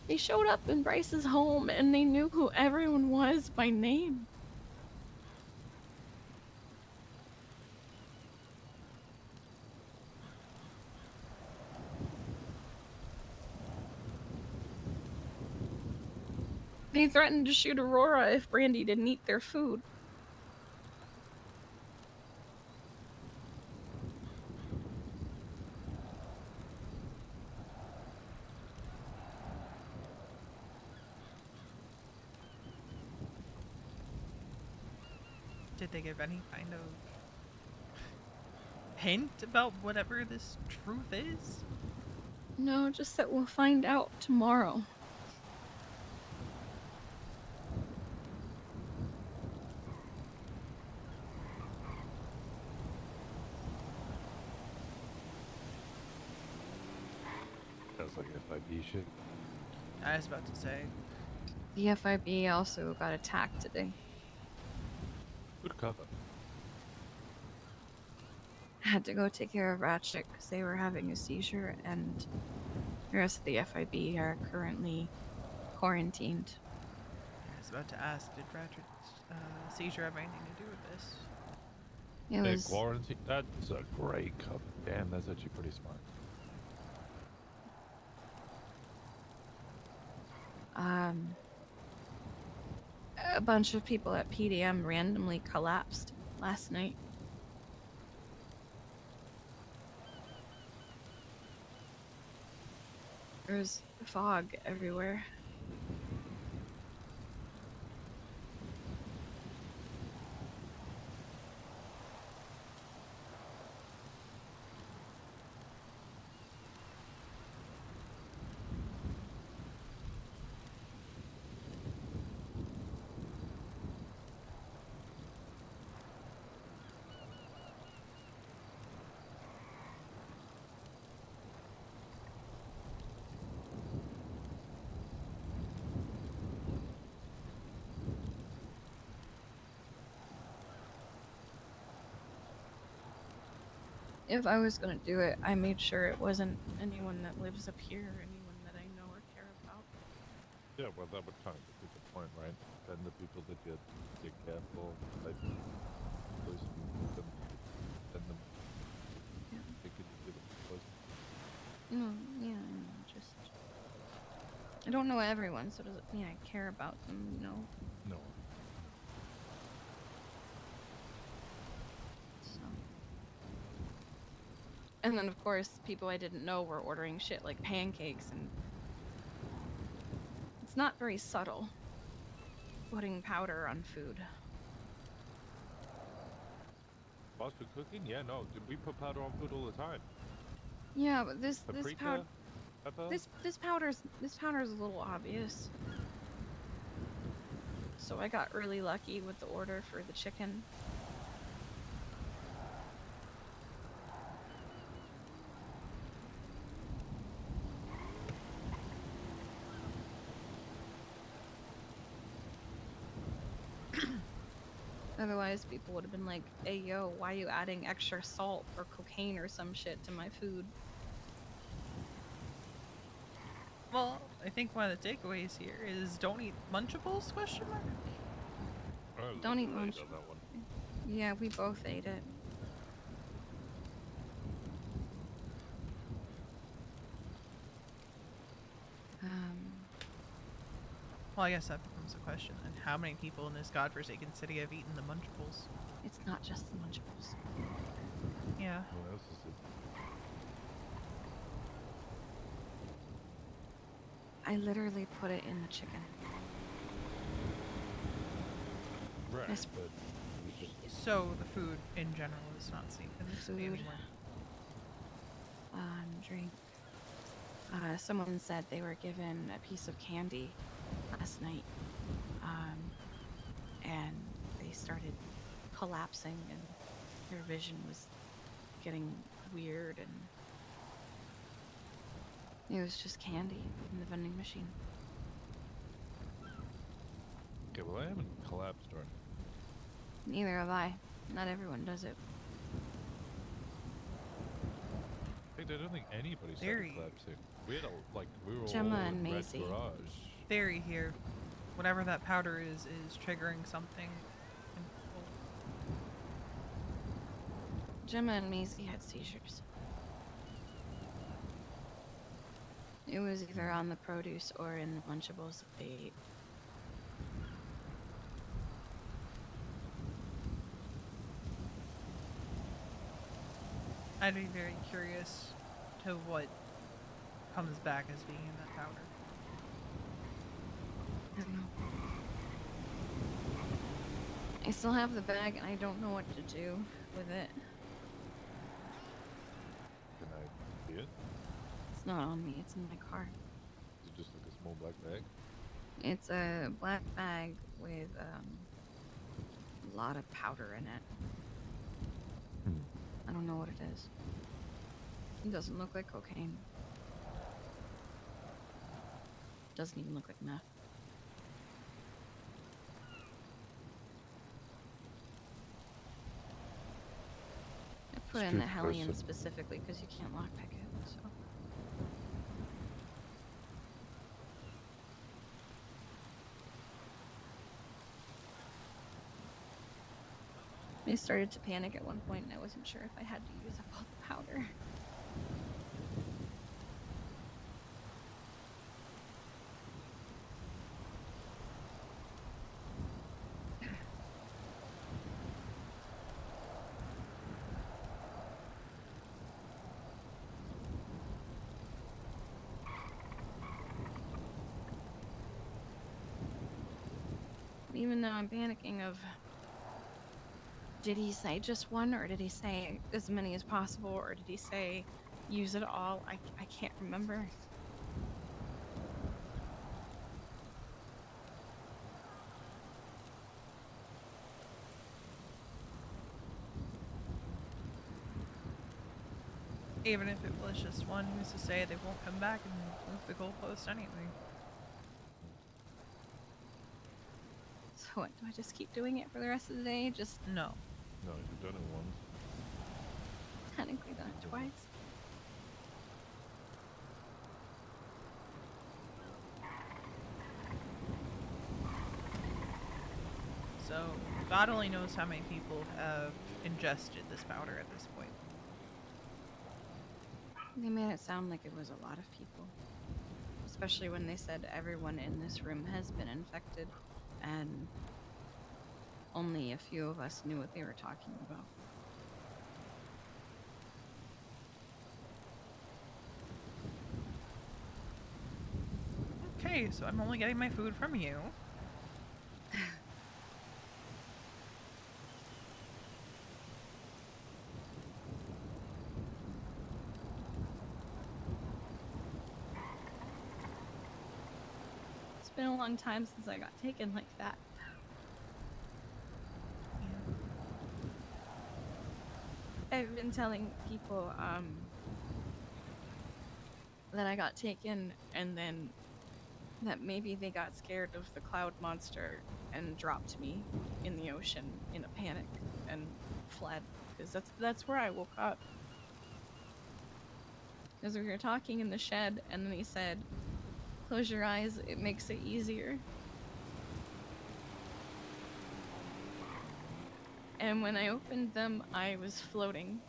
they showed up in Bryce's home and they knew who everyone was by name. They threatened to shoot Aurora if Brandy didn't eat their food. Did they give any kind of hint about whatever this truth is? No, just that we'll find out tomorrow. Sounds like FIB shit. I was about to say. The FIB also got attacked today. Good cover. I had to go take care of Ratchet because they were having a seizure, and the rest of the FIB are currently quarantined. I was about to ask, did Ratchet's seizure have anything to do with this? It was Quarantine. That's a great cover. Damn, that's actually pretty smart. a bunch of people at PDM randomly collapsed last night. There's fog everywhere. If I was gonna do it, I made sure it wasn't anyone that lives up here or anyone that I know or care about. Yeah, well, that would kind of defeat the point, right? Then the people that you're careful, like, poison them, send them. Yeah. They could give them poison. No, yeah, I know, just... I don't know everyone, so it doesn't mean I care about them, you know? No. So... And then, of course, people I didn't know were ordering shit like pancakes, and... It's not very subtle, putting powder on food. Boston cooking? Yeah, no. We put powder on food all the time. Yeah, but this Paprika? powder... Pepper? This powder's a little obvious. So I got really lucky with the order for the chicken. Otherwise, people would have been like, hey yo, why are you adding extra salt or cocaine or some shit to my food? Well, I think one of the takeaways here is don't eat Munchables, question mark? Don't eat lunch. lunch. Yeah, we both ate it. Well, I guess that becomes a question. And how many people in this godforsaken city have eaten the Munchables? It's not just the Munchables. Yeah. What else is it? I literally put it in the chicken. Right, Yes. but it was just... So the food in general is not safe in this city Food. anymore. drink. Someone said they were given a piece of candy last night, and they started collapsing, and their vision was getting weird, and it was just candy in the vending machine. Okay, well, I haven't collapsed or anything. Neither have I. Not everyone does it. I don't think anybody started Very- collapsing. We had we were Gemma all and in Red Maisie. Garage. Theory here. Whatever that powder is triggering something. Gemma and Maisie had seizures. It was either on the produce or in the Lunchables that they ate. I'd be very curious to what comes back as being in that powder. I don't know. I still have the bag and I don't know what to do with it. Can I see it? It's not on me, it's in my car. Is it just like a small black bag? It's a black bag with a lot of powder in it. I don't know what it is. It doesn't look like cocaine. Doesn't even look like meth. I put in the Street Hellion person. specifically because you can't lockpick it, so. I started to panic at one point and I wasn't sure if I had to use up all the powder. Even though I'm panicking of, did he say just one, or did he say as many as possible, or did he say use it all? I can't remember. Even if it was just one, who's to say they won't come back and move the goalpost anyway? So what, do I just keep doing it for the rest of the day? Just No. No, you've done it once. technically done it twice. So, God only knows how many people have ingested this powder at this point. They made it sound like it was a lot of people. Especially when they said everyone in this room has been infected, and only a few of us knew what they were talking about. Okay, so I'm only getting my food from you. It's been a long time since I got taken like that. I've been telling people that I got taken and then that maybe they got scared of the cloud monster and dropped me in the ocean in a panic and fled, because that's where I woke up. Because we were talking in the shed and then he said, "Close your eyes, it makes it easier." And when I opened them, I was floating.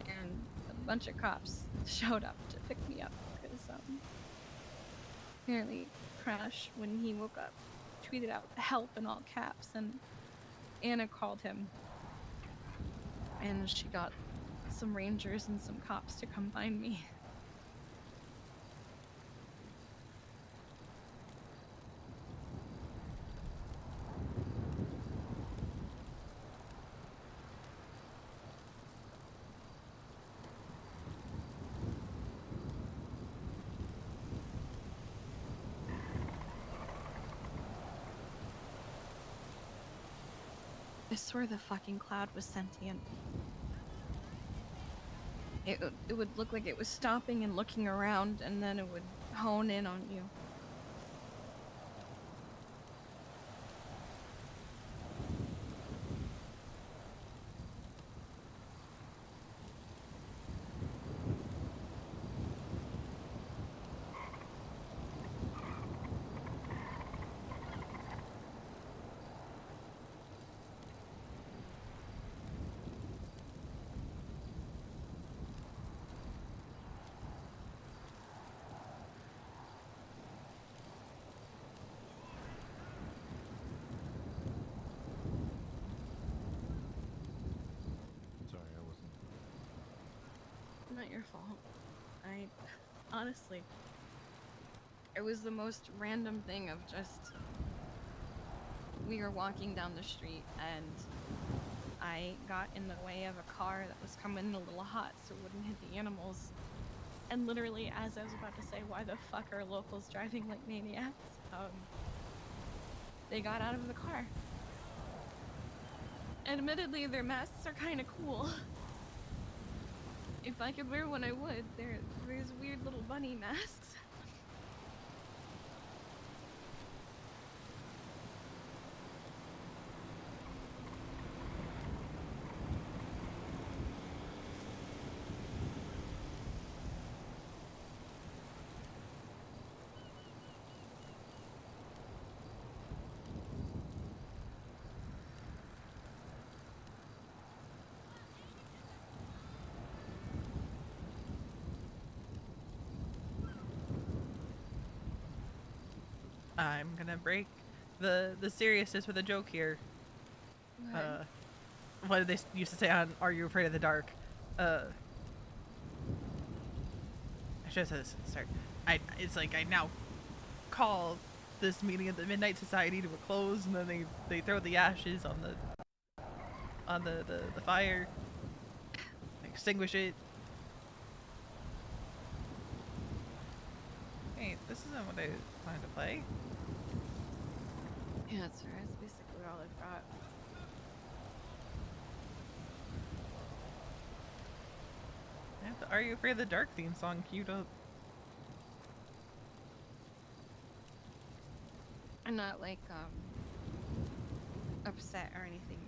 And a bunch of cops showed up to pick me up because apparently Crash, when he woke up, tweeted out help in all caps, and Anna called him. And she got some rangers and some cops to come find me. swear the fucking cloud was sentient. It would look like it was stopping and looking around, and then it would hone in on you. Sorry, I wasn't. Not your fault. I honestly, it was the most random thing of just we were walking down the street and I got in the way of a car that was coming in a little hot so it wouldn't hit the animals. And literally, as I was about to say, why the fuck are locals driving like maniacs? They got out of the car. Admittedly, their masks are kind of cool. If I could wear one, I would. There's weird little bunny masks. I'm gonna break the seriousness with a joke here. What did they used to say on Are You Afraid of the Dark? I should have said this at the start. It's like I now call this meeting of the Midnight Society to a close, and then they throw the ashes on the fire, extinguish it. Hey, this isn't what I planned to play. Yeah, that's right. That's basically all I've got. I have the Are You Afraid of the Dark theme song queued up. I'm not like upset or anything.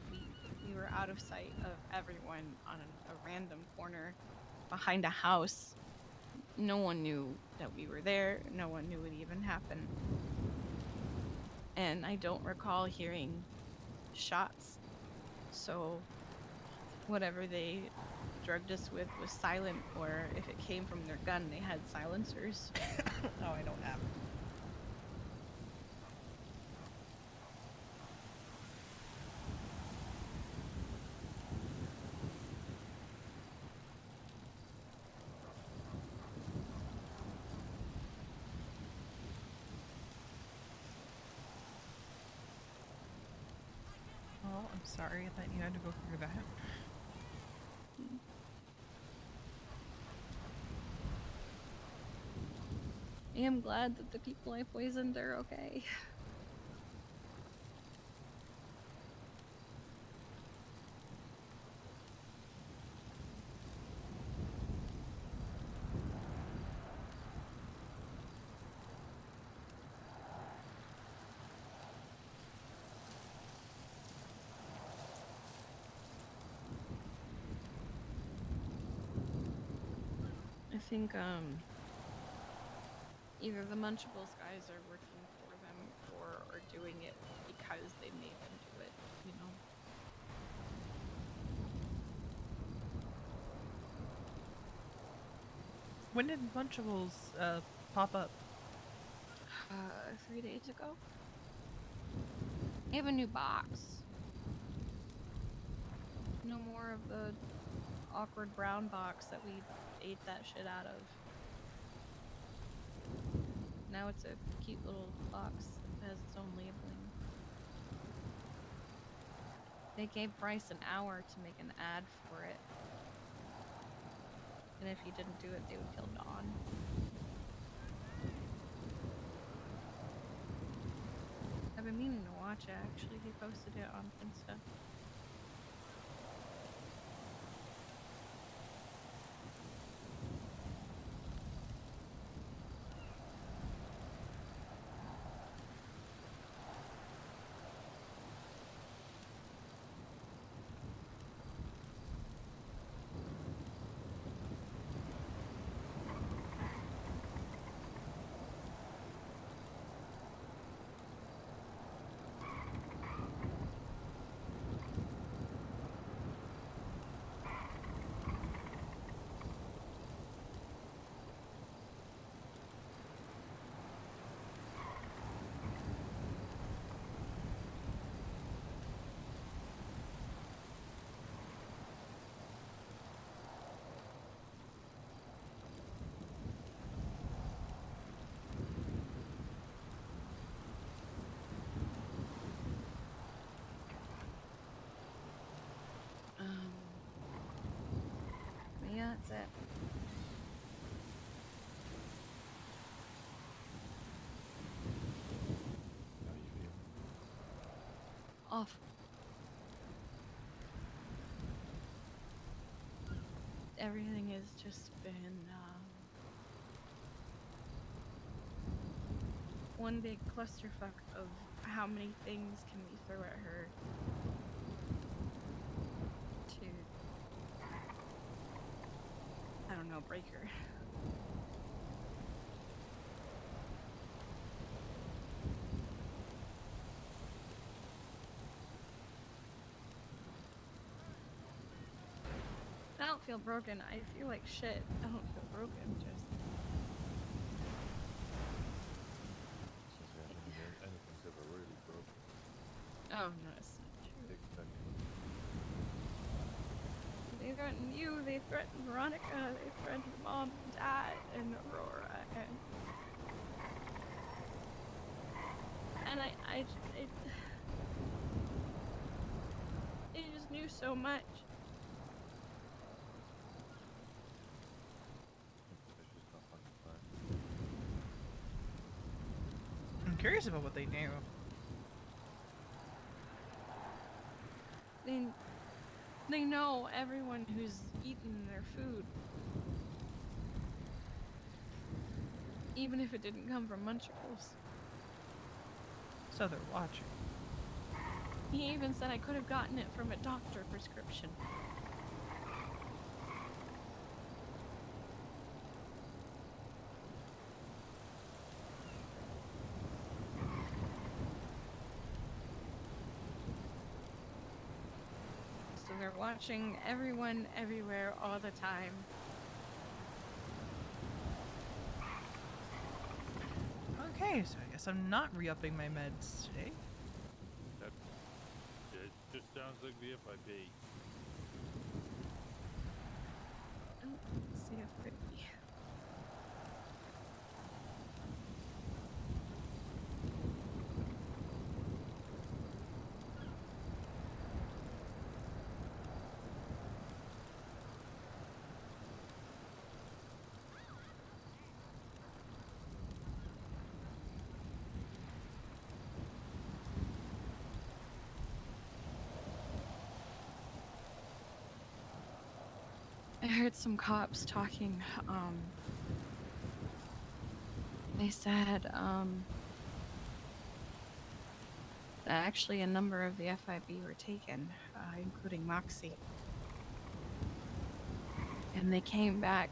We were out of sight of everyone on a random corner behind a house. No one knew that we were there. No one knew it even happened. And I don't recall hearing shots. So whatever they drugged us with was silent, or if it came from their gun, they had silencers. Oh, I don't have. Oh, I'm sorry that you had to go through that. I am glad that the people I poisoned are okay. I think either the Munchables guys are working for them or are doing it because they made them do it, you know. When did Lunchables pop up? 3 days ago. I have a new box. No more of the awkward brown box that we ate that shit out of. Now it's a cute little box that has its own labeling. They gave Bryce an hour to make an ad for it. And if he didn't do it, they would kill Dawn. I've been meaning to watch it, actually. He posted it on Insta. awful. Everything has just been one big clusterfuck of how many things can we throw at her to, I don't know, break her. I don't feel broken. I feel like shit. I don't feel broken. Just Anything's ever really broken. oh no, it's not true. Exactly. They threatened you. They threatened Veronica. They threatened Mom and Dad and Aurora and I just knew so much. It's just not fucking fun. I'm curious about what they knew. They know everyone who's eaten their food. Even if it didn't come from Munchicles. So they're watching. He even said I could have gotten it from a doctor prescription. So they're watching everyone, everywhere, all the time. Okay, so I guess I'm not re-upping my meds today. That it just sounds like the FIB. Oh, let's see if it. I heard some cops talking, they said, that actually a number of the FIB were taken, including Moxie. And they came back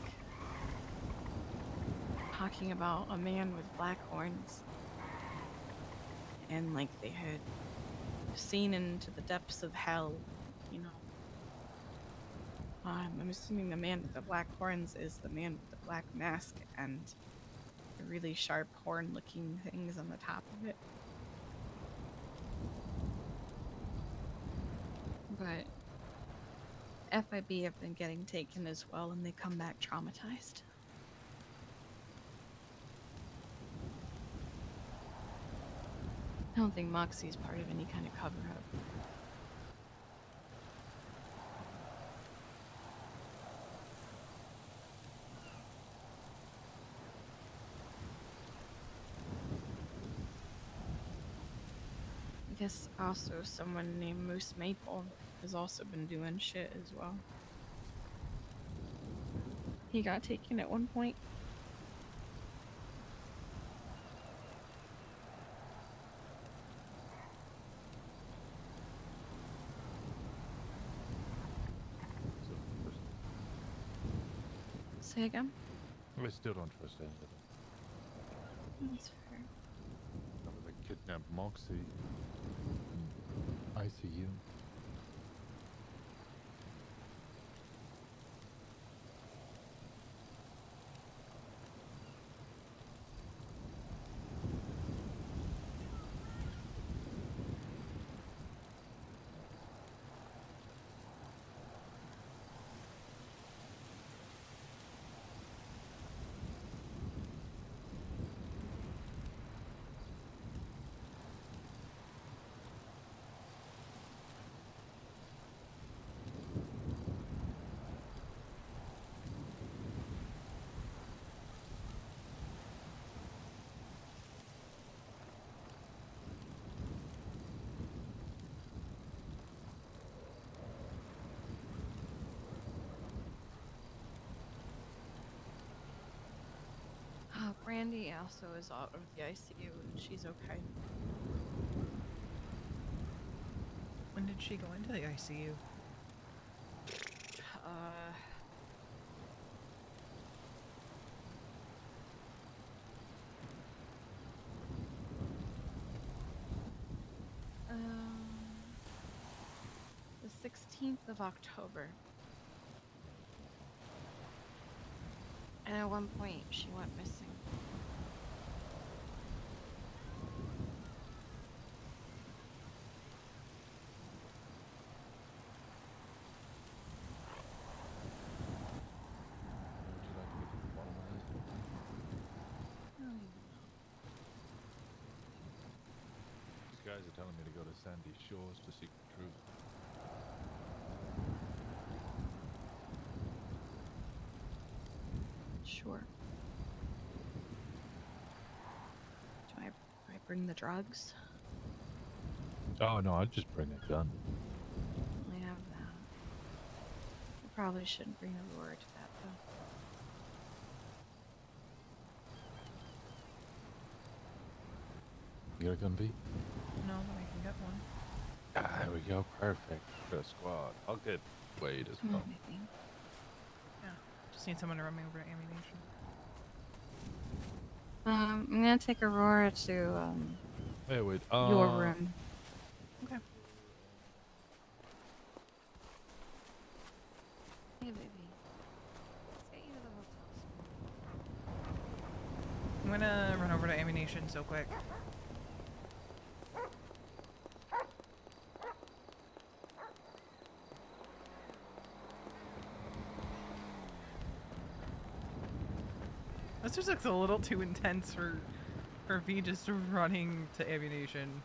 talking about a man with black horns. And like they had seen into the depths of hell, you know. I'm assuming the man with the black horns is the man with the black mask and the really sharp horn looking things on the top of it. But FIB have been getting taken as well, and they come back traumatized. I don't think Moxie's part of any kind of cover-up. I guess also someone named Moose Maple has also been doing shit as well. He got taken at one point. Say again? I still don't trust any of them. That's fair. Some of the kidnapped Moxie. ICU. Sandy also is out of the ICU and she's okay. When did she go into the ICU? The 16th of October. And at one point, she went missing. Would you like to get to the bottom of this? These guys are telling me to go to Sandy Shores to seek the truth. Sure. Do I bring the drugs? Oh no, I'd just bring a gun. I have that. I probably shouldn't bring Aurora to that though. You got a gun, V? No, but I can get one. Ah, there we go. Perfect. Got a squad. I'll get Wade as Come well. on, baby. Yeah. Just need someone to run me over to ammunition. I'm gonna take Aurora to Hey, wait. your room. Okay. Hey, baby. Let's get you to the hotel. I'm gonna run over to ammunition so quick. This just looks a little too intense for V just running to ammunition.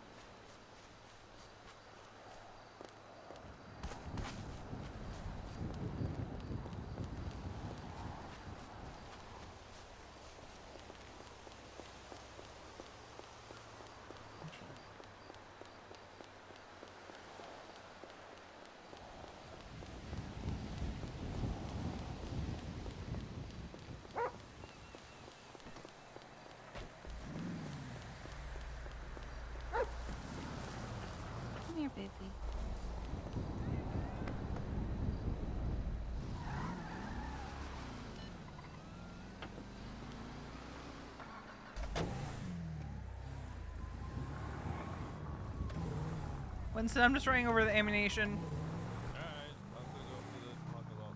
Come here, baby. Winston, I'm just running over to the ammunition. Alright, I'm gonna go to the parking lot.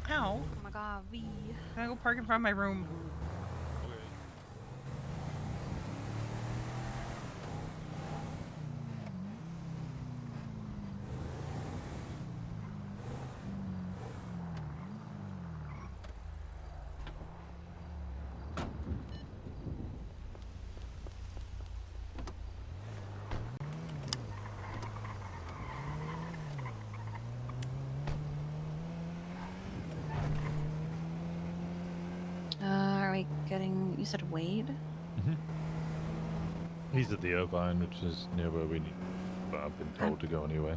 Ow. Oh my god, V. Can I go park in front of my room? Okay. try getting. You said Wade? Mm-hmm. He's at the Irvine, which is near where we need. Well, I've been told to go anyway.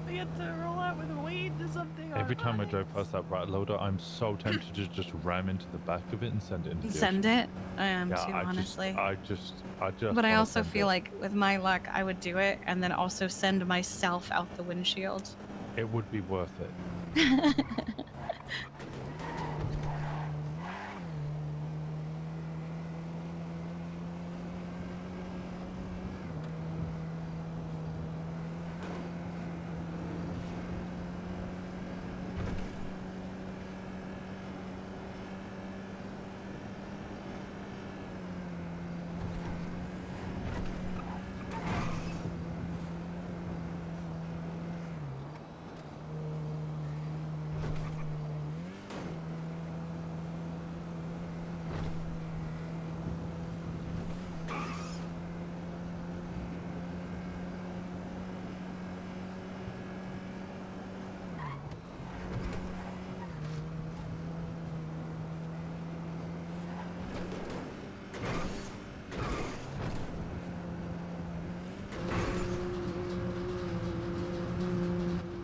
We get to roll out with Wade or something. Every time I drive past that rat loader, I'm so tempted to just ram into the back of it and send it into the Send ocean. it? I am Yeah, too, honestly. I just. But I wanna also send feel it. like with my luck, I would do it and then also send myself out the windshield. It would be worth it.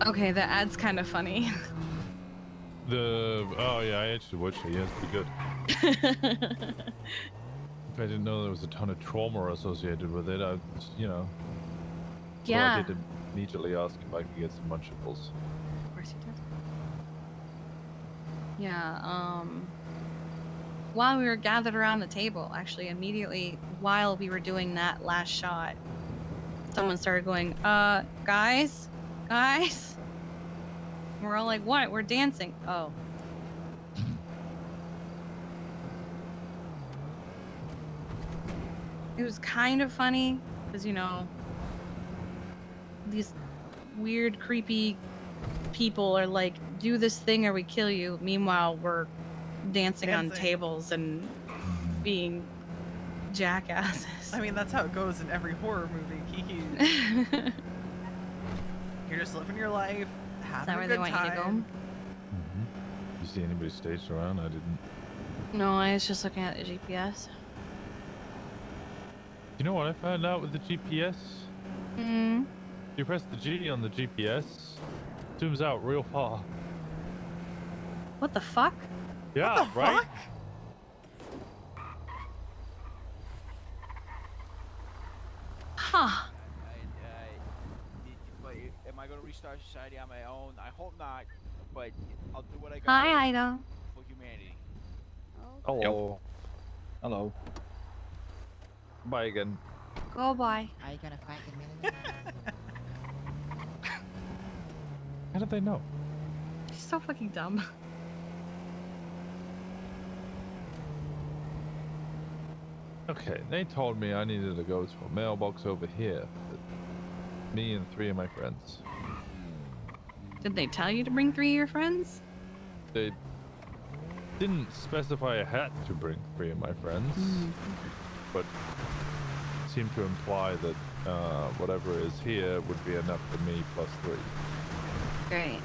Okay, the ad's kind of funny. Oh yeah, I actually watched it. Yeah, it's pretty good. If I didn't know there was a ton of trauma associated with it, I, you know. So Yeah. I did immediately ask if I could get some Munchables. Of course you did. Yeah, while we were gathered around the table, actually, immediately while we were doing that last shot, someone started going, guys? Guys? We're all like, what? We're dancing. Oh. It was kind of funny, because, you know, these weird, creepy people are like, do this thing or we kill you. Meanwhile, we're dancing on tables and being jackasses. I mean, that's how it goes in every horror movie, Kiki. You're just living your life, having a good time. Is that where they want you to go? You see anybody staged around? I didn't. No, I was just looking at the GPS. You know what I found out with the GPS? You press the G on the GPS, zooms out real far. What the fuck? Yeah, What the right? fuck? Huh. But am I gonna restart society on my own? I hope not, but I'll do what I got Hi, Ida. for humanity. Hello. Hello. Bye again. Go bye. Are you gonna fight the minute? How did they know? She's so fucking dumb. Okay, they told me I needed to go to a mailbox over here. Me and 3 of my friends. Did they tell you to bring 3 of your friends? They didn't specify I had to bring 3 of my friends, but seemed to imply that whatever is here would be enough for me plus 3. Great.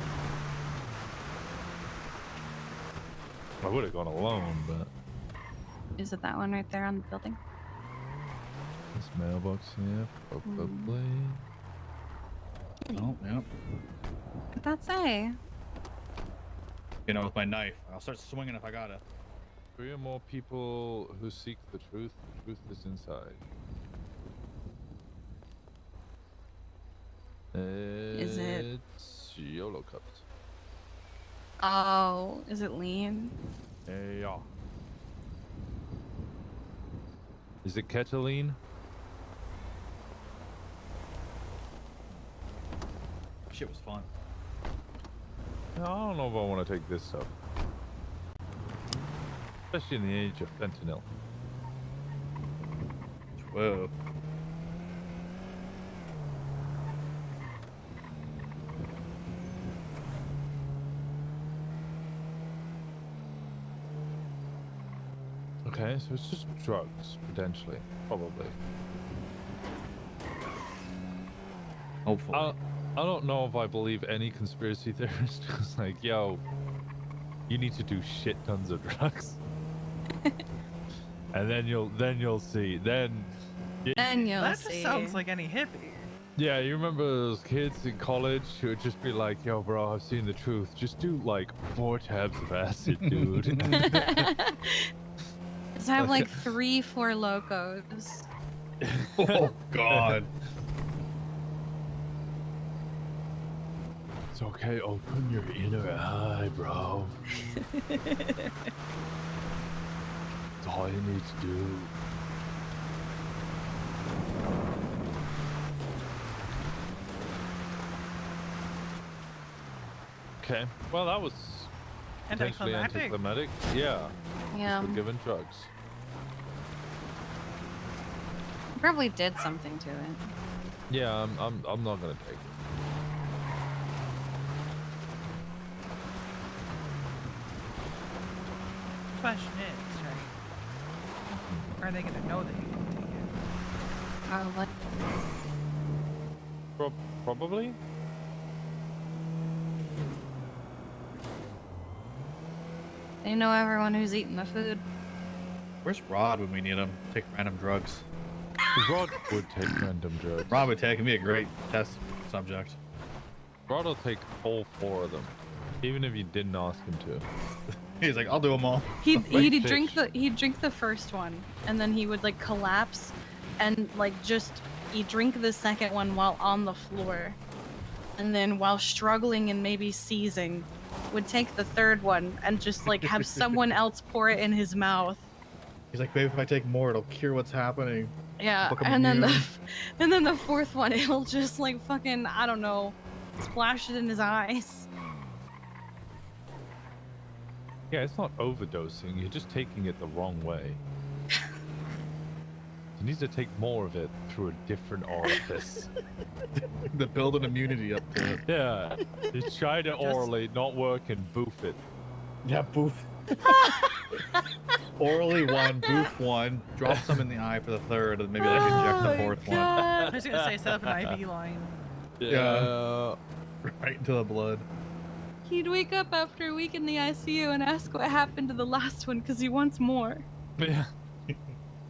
I would have gone alone, but Is it that one right there on the building? this mailbox here, probably. Oh, yep. What'd that say? You know, with my knife. I'll start swinging if I gotta. 3 or more people who seek the truth. The truth is inside. Is it? It's YOLO cups. Oh, is it lean? Yeah. Is it Ketamine? Shit was fun. No, I don't know if I want to take this stuff. Especially in the age of fentanyl. Whoa. Okay, so it's just drugs, potentially. Probably. Hopefully. I don't know if I believe any conspiracy theorist who's like, yo, you need to do shit tons of drugs. And then you'll see. Then you'll That see. just sounds like any hippie. yeah, you remember those kids in college who would just be like, yo, bro, I've seen the truth. Just do like 4 tabs of acid, dude. Just have like 3 4 locos. Oh God. It's okay, open your inner eye, bro. That's all you need to do. Okay, well that was potentially Anticlimactic. anticlimactic. Yeah, Yeah, we're given drugs. probably did something to it. Yeah, I'm not gonna take it. Question is, right? Are they gonna know that you didn't take it? Probably. Probably. They know everyone who's eating the food. Where's Rod when we need him? Take random drugs. Rod would take random drugs. Rod would take him. Be a great test subject. Rod will take all 4 of them, even if you didn't ask him to. He's like, I'll do them all. He'd fish. drink the first one, and then he would like collapse, and like just he'd drink the second one while on the floor, and then while struggling and maybe seizing, would take the third one and just like have someone else pour it in his mouth. He's like, babe, if I take more, it'll cure what's happening. Yeah, Become and then immune. the fourth one, he'll just like fucking, I don't know, splash it in his eyes. Yeah, it's not overdosing. You're just taking it the wrong way. You need to take more of it through a different orifice. To build an immunity up to it. Yeah, you try to orally, not work, and boof it. Yeah, boof. Orally 1, boof 1, drop some in the eye for the third, and maybe like inject the fourth one. I was gonna say set up an IV line. Yeah. Right into the blood. He'd wake up after a week in the ICU and ask what happened to the last one because he wants more. Yeah.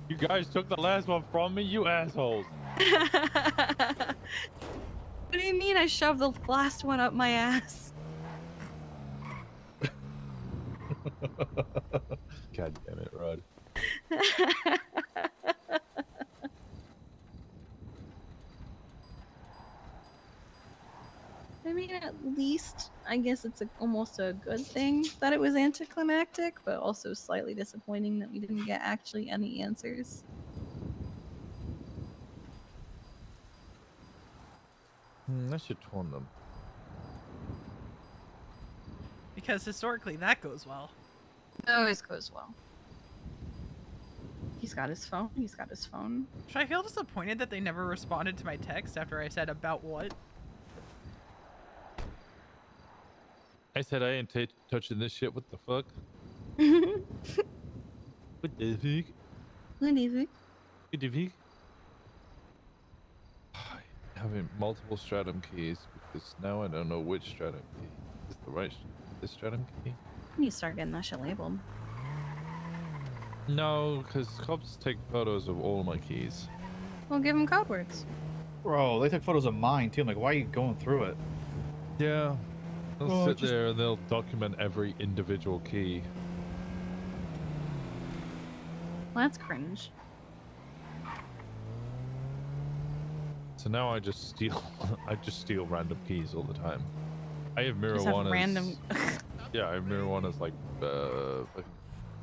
You guys took the last one from me, you assholes. What do you mean I shoved the last one up my ass? God damn it, Rod. I mean, at least I guess it's almost a good thing that it was anticlimactic, but also slightly disappointing that we didn't get actually any answers. I should warn them. Because historically that goes well. It always goes well. He's got his phone. He's got his phone. Should I feel disappointed that they never responded to my text after I said about what? I said I ain't touching this shit. What the fuck? What the fuck? Whatever. What the fuck? Having multiple stratum keys because now I don't know which stratum key. Is the right this stratum key? You start getting that shit labeled. No, because cops take photos of all my keys. We'll give him code words. Bro, they took photos of mine too. I'm like, why are you going through it? Yeah. They'll Oh, sit just- there and they'll document every individual key. Well, that's cringe. So now I just steal I just steal random keys all the time. I have Just have marijuana. random. Yeah, I have marijuana as like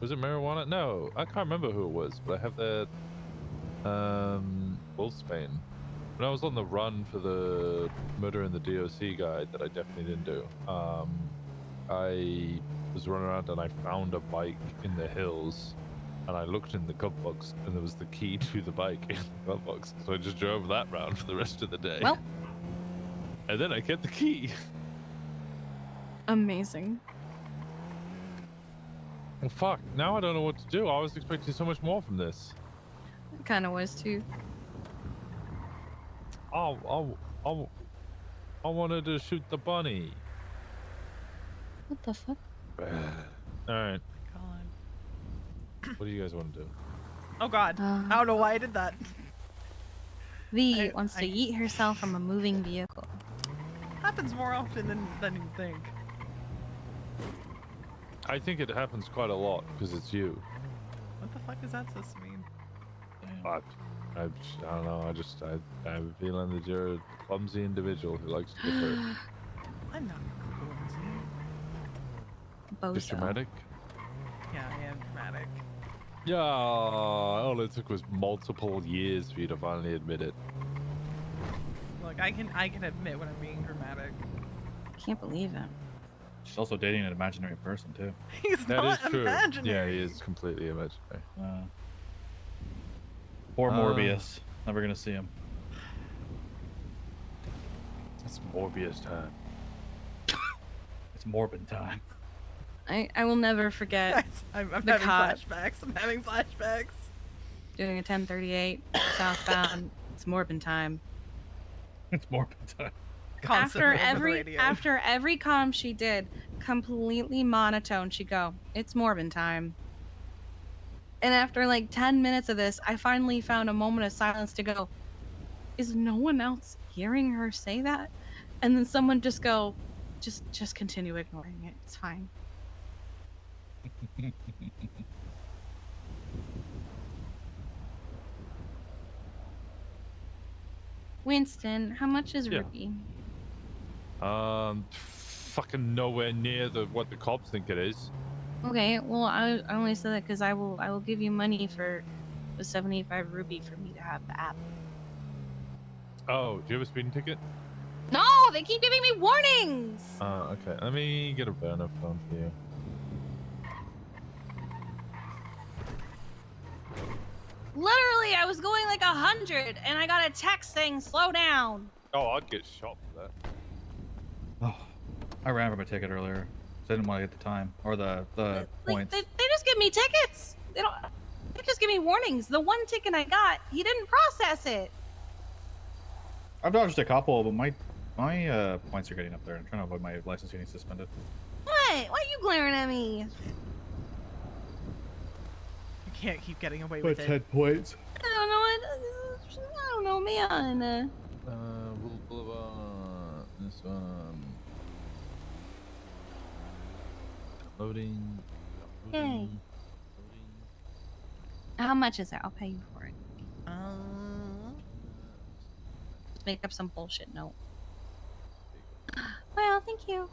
was it marijuana? No, I can't remember who it was, but I have that Wolfsbane when I was on the run for the murder in the DOC guide that I definitely didn't do, I was running around and I found a bike in the hills, and I looked in the glove box and there was the key to the bike in the glove box. So I just drove that round for the rest of the day. Well, And then I kept the key. amazing. Well, fuck. Now I don't know what to do. I was expecting so much more from this. Kind of was too. I wanted to shoot the bunny. What the fuck? All right. God. What do you guys want to do? Oh God. I don't know why I did that. V wants to yeet herself from a moving vehicle. Happens more often than you think. I think it happens quite a lot because it's you. What the fuck is that supposed to mean? I don't know. I have a feeling that you're a clumsy individual who likes to get hurt. I'm not clumsy. Just Bozo. dramatic? Yeah, I am dramatic. Yeah. All it took was multiple years for you to finally admit it. Look, I can admit when I'm being dramatic. Can't believe it. She's also dating an imaginary person too. He's That not is true. imaginary. Yeah, he is completely imaginary. Poor Morbius. Never gonna see him. It's Morbius time. It's Morbid time. I will never forget Guys, I'm the having cop flashbacks. I'm having flashbacks. doing a 1038 southbound. It's Morbin time. It's Morbid time. Constantly over the radio. After every comm she did, completely monotone, she'd go, "It's Morbin time." And after like 10 minutes of this, I finally found a moment of silence to go, "Is no one else hearing her say that?" And then someone just go, just continue ignoring it. It's fine. Winston, how much is Yeah. Ruby? Fucking nowhere near what the cops think it is. Okay, well, I only said that because I will give you money for the 75 Ruby for me to have the app. Oh, do you have a speeding ticket? No, they keep giving me warnings. Okay. Let me get a burner phone for you. Literally, I was going like 100, and I got a text saying slow down. Oh, I'd get shot for that. Oh, I ran from a ticket earlier. So I didn't want to get the time or the Like, points. they just give me tickets. They don't. They just give me warnings. The one ticket I got, he didn't process it. I've dodged a couple, but my points are getting up there. I'm trying to avoid my license getting suspended. What? Why are you glaring at me? You can't keep getting away with it. 10 points. I don't know. I don't know, man. Wool Boulevard. This one. Loading. Yay. How much is it? I'll pay you for it. Just make up some bullshit note. Well, thank you.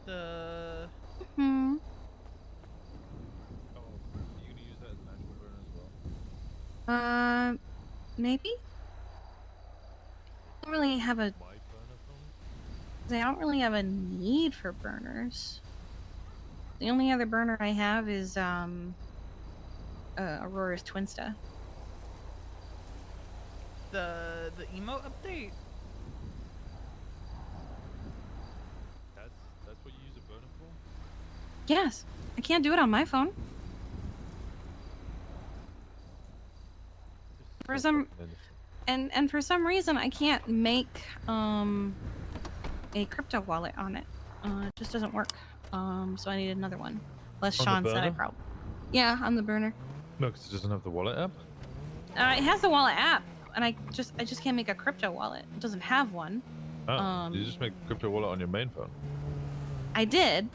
The Hmm. Oh, are you gonna use that as an actual burner as well? Maybe. I don't really have a. My burner phone? I don't really have a need for burners. The only other burner I have is Aurora's Twinsta. the emote update. That's what you use a burner for? Yes, I can't do it on my phone. For some and for some reason I can't make a crypto wallet on it. It just doesn't work. So I need another one. Plus On the Sean said I burner? probably. Yeah, on the burner. No, because it doesn't have the wallet app. It has the wallet app, and I just can't make a crypto wallet. It doesn't have one. Oh, you just make a crypto wallet on your main phone. I did,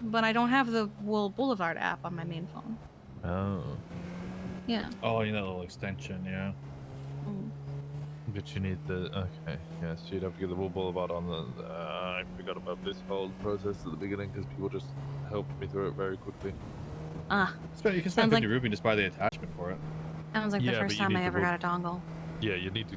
but I don't have the Wool Boulevard app on my main phone. Oh. Yeah. Oh, you know, that little extension, yeah. Mm. But you need the okay, yeah. So you'd have to get the Wool Boulevard on the. I forgot about this whole process at the beginning because people just helped me through it very quickly. Ah, You can spend Sounds 50 like- ruby and just buy the attachment for it. Sounds like Yeah, the but first you time need I to ever got a dongle. Yeah, you need to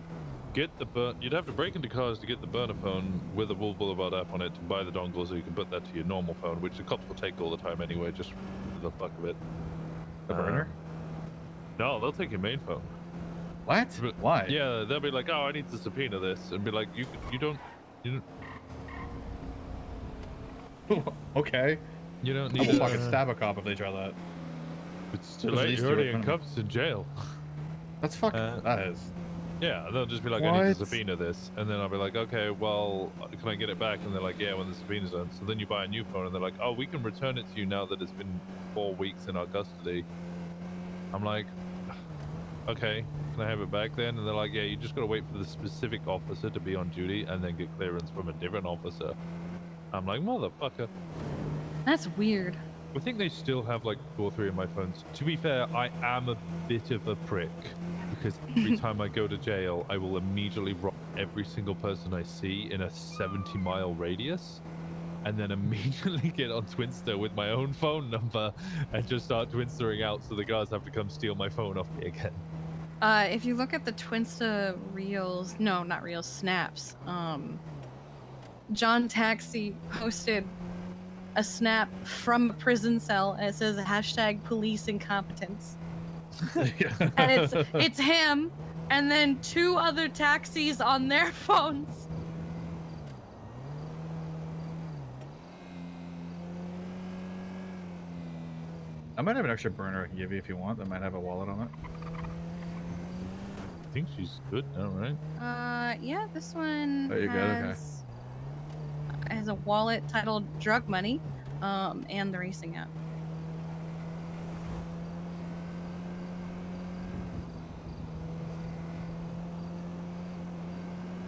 get the You'd have to break into cars to get the burner phone with a Wool Boulevard app on it to buy the dongle so you can put that to your normal phone, which the cops will take all the time anyway, just for the fuck of it. The burner? No, they'll take your main phone. What? But, Why? Yeah, they'll be like, "Oh, I need to subpoena this," and be like, "You don't Okay. need I will to." fucking stab a cop if they try that. It's too Those are late. these You're two already in in front of cuffs in jail. That's fucking. That is. Yeah, they'll just be like, "I need to What? subpoena this," and then I'll be like, "Okay, well, can I get it back?" And they're like, "Yeah, when the subpoena's done." So then you buy a new phone, and they're like, "Oh, we can return it to you now that it's been 4 weeks in our custody." I'm like, "Okay, can I have it back then?" And they're like, "Yeah, you just gotta wait for the specific officer to be on duty, and then get clearance from a different officer." I'm like, "Motherfucker." That's weird. I think they still have like 2 or 3 of my phones. To be fair, I am a bit of a prick because every time I go to jail, I will immediately rob every single person I see in a 70-mile radius, and then immediately get on Twinster with my own phone number and just start Twinstering out so the guards have to come steal my phone off me again. If you look at the Twinsta reels, no, not reels, snaps. John Taxi posted a snap from a prison cell, and it says hashtag police incompetence. And it's him and then 2 other taxis on their phones. I might have an extra burner I can give you if you want. That might have a wallet on it. I think she's good now, right? Yeah, this one Oh, you're good? Okay. has a wallet titled Drug Money, and the racing app.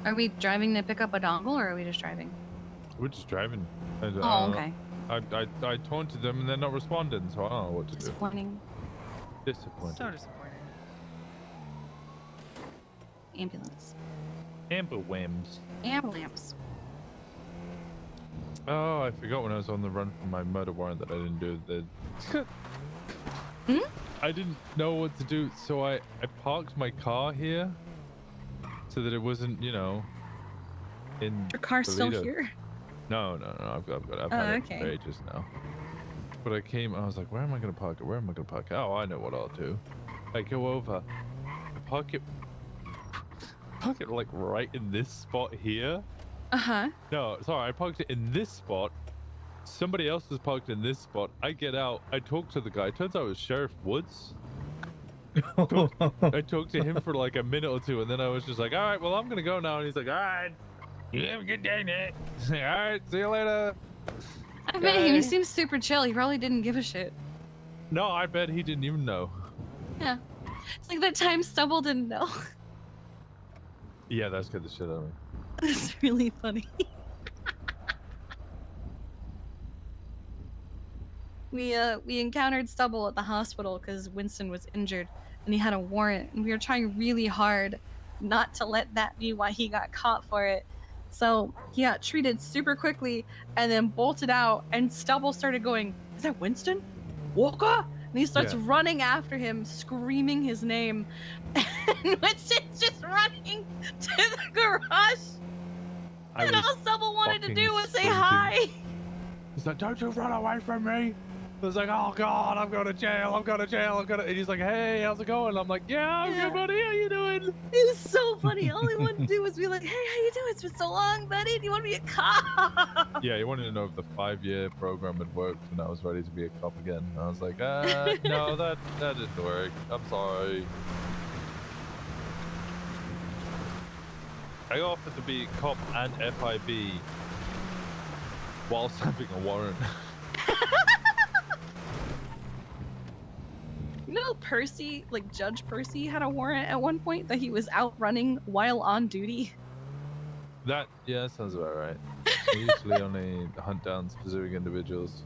Are we driving to pick up a dongle, or are we just driving? We're just driving. Oh, okay. I taunted them and they're not responding, so I don't know what to do. Disappointing. Disappointed. So disappointing. Ambulance. Amber Wims. Ambulance. Oh, I forgot when I was on the run from my murder warrant that I didn't do the. I didn't know what to do, so I parked my car here so that it wasn't, in. Your car's still Toledo. here? No, I've had it okay. for ages now. But I was like, where am I gonna park it? Where am I gonna park it? Oh, I know what I'll do. I go over, I park it like right in this spot here. No, sorry, I parked it in this spot. Somebody else is parked in this spot. I get out, I talk to the guy. Turns out it was Sheriff Woods. I talked to him for like a minute or 2, and then I was just like, all right, well, I'm gonna go now. And he's like, all right, you have a good day, Nick. All right, see you later. I bet he seems super chill. He probably didn't give a shit. No, I bet he didn't even know. Yeah. It's like that time Stubble didn't know. Yeah, that scared the shit out of me. It's really funny. We encountered Stubble at the hospital because Winston was injured and he had a warrant, and we were trying really hard not to let that be why he got caught for it. So he got treated super quickly and then bolted out, and Stubble started going, "Is that Winston? Walker?" And he starts running after him, screaming his name. And Winston's just running to the garage. And all Stubble wanted to do was say hi. He's like, don't you run away from me. I was like, oh God, I'm going to jail. And he's like, hey, how's it going? I'm like, yeah, I'm good, buddy. How you doing? It was so funny. All he wanted to do was be like, hey, how you doing? It's been so long, buddy. Do you want to be a cop? Yeah, he wanted to know if the 5-year program had worked and I was ready to be a cop again. And I was like, no, that didn't work. I'm sorry. I offered to be cop and FIB whilst having a warrant. You know, Percy, like Judge Percy, had a warrant at one point that he was out running while on duty. That sounds about right. I usually only hunt down specific individuals.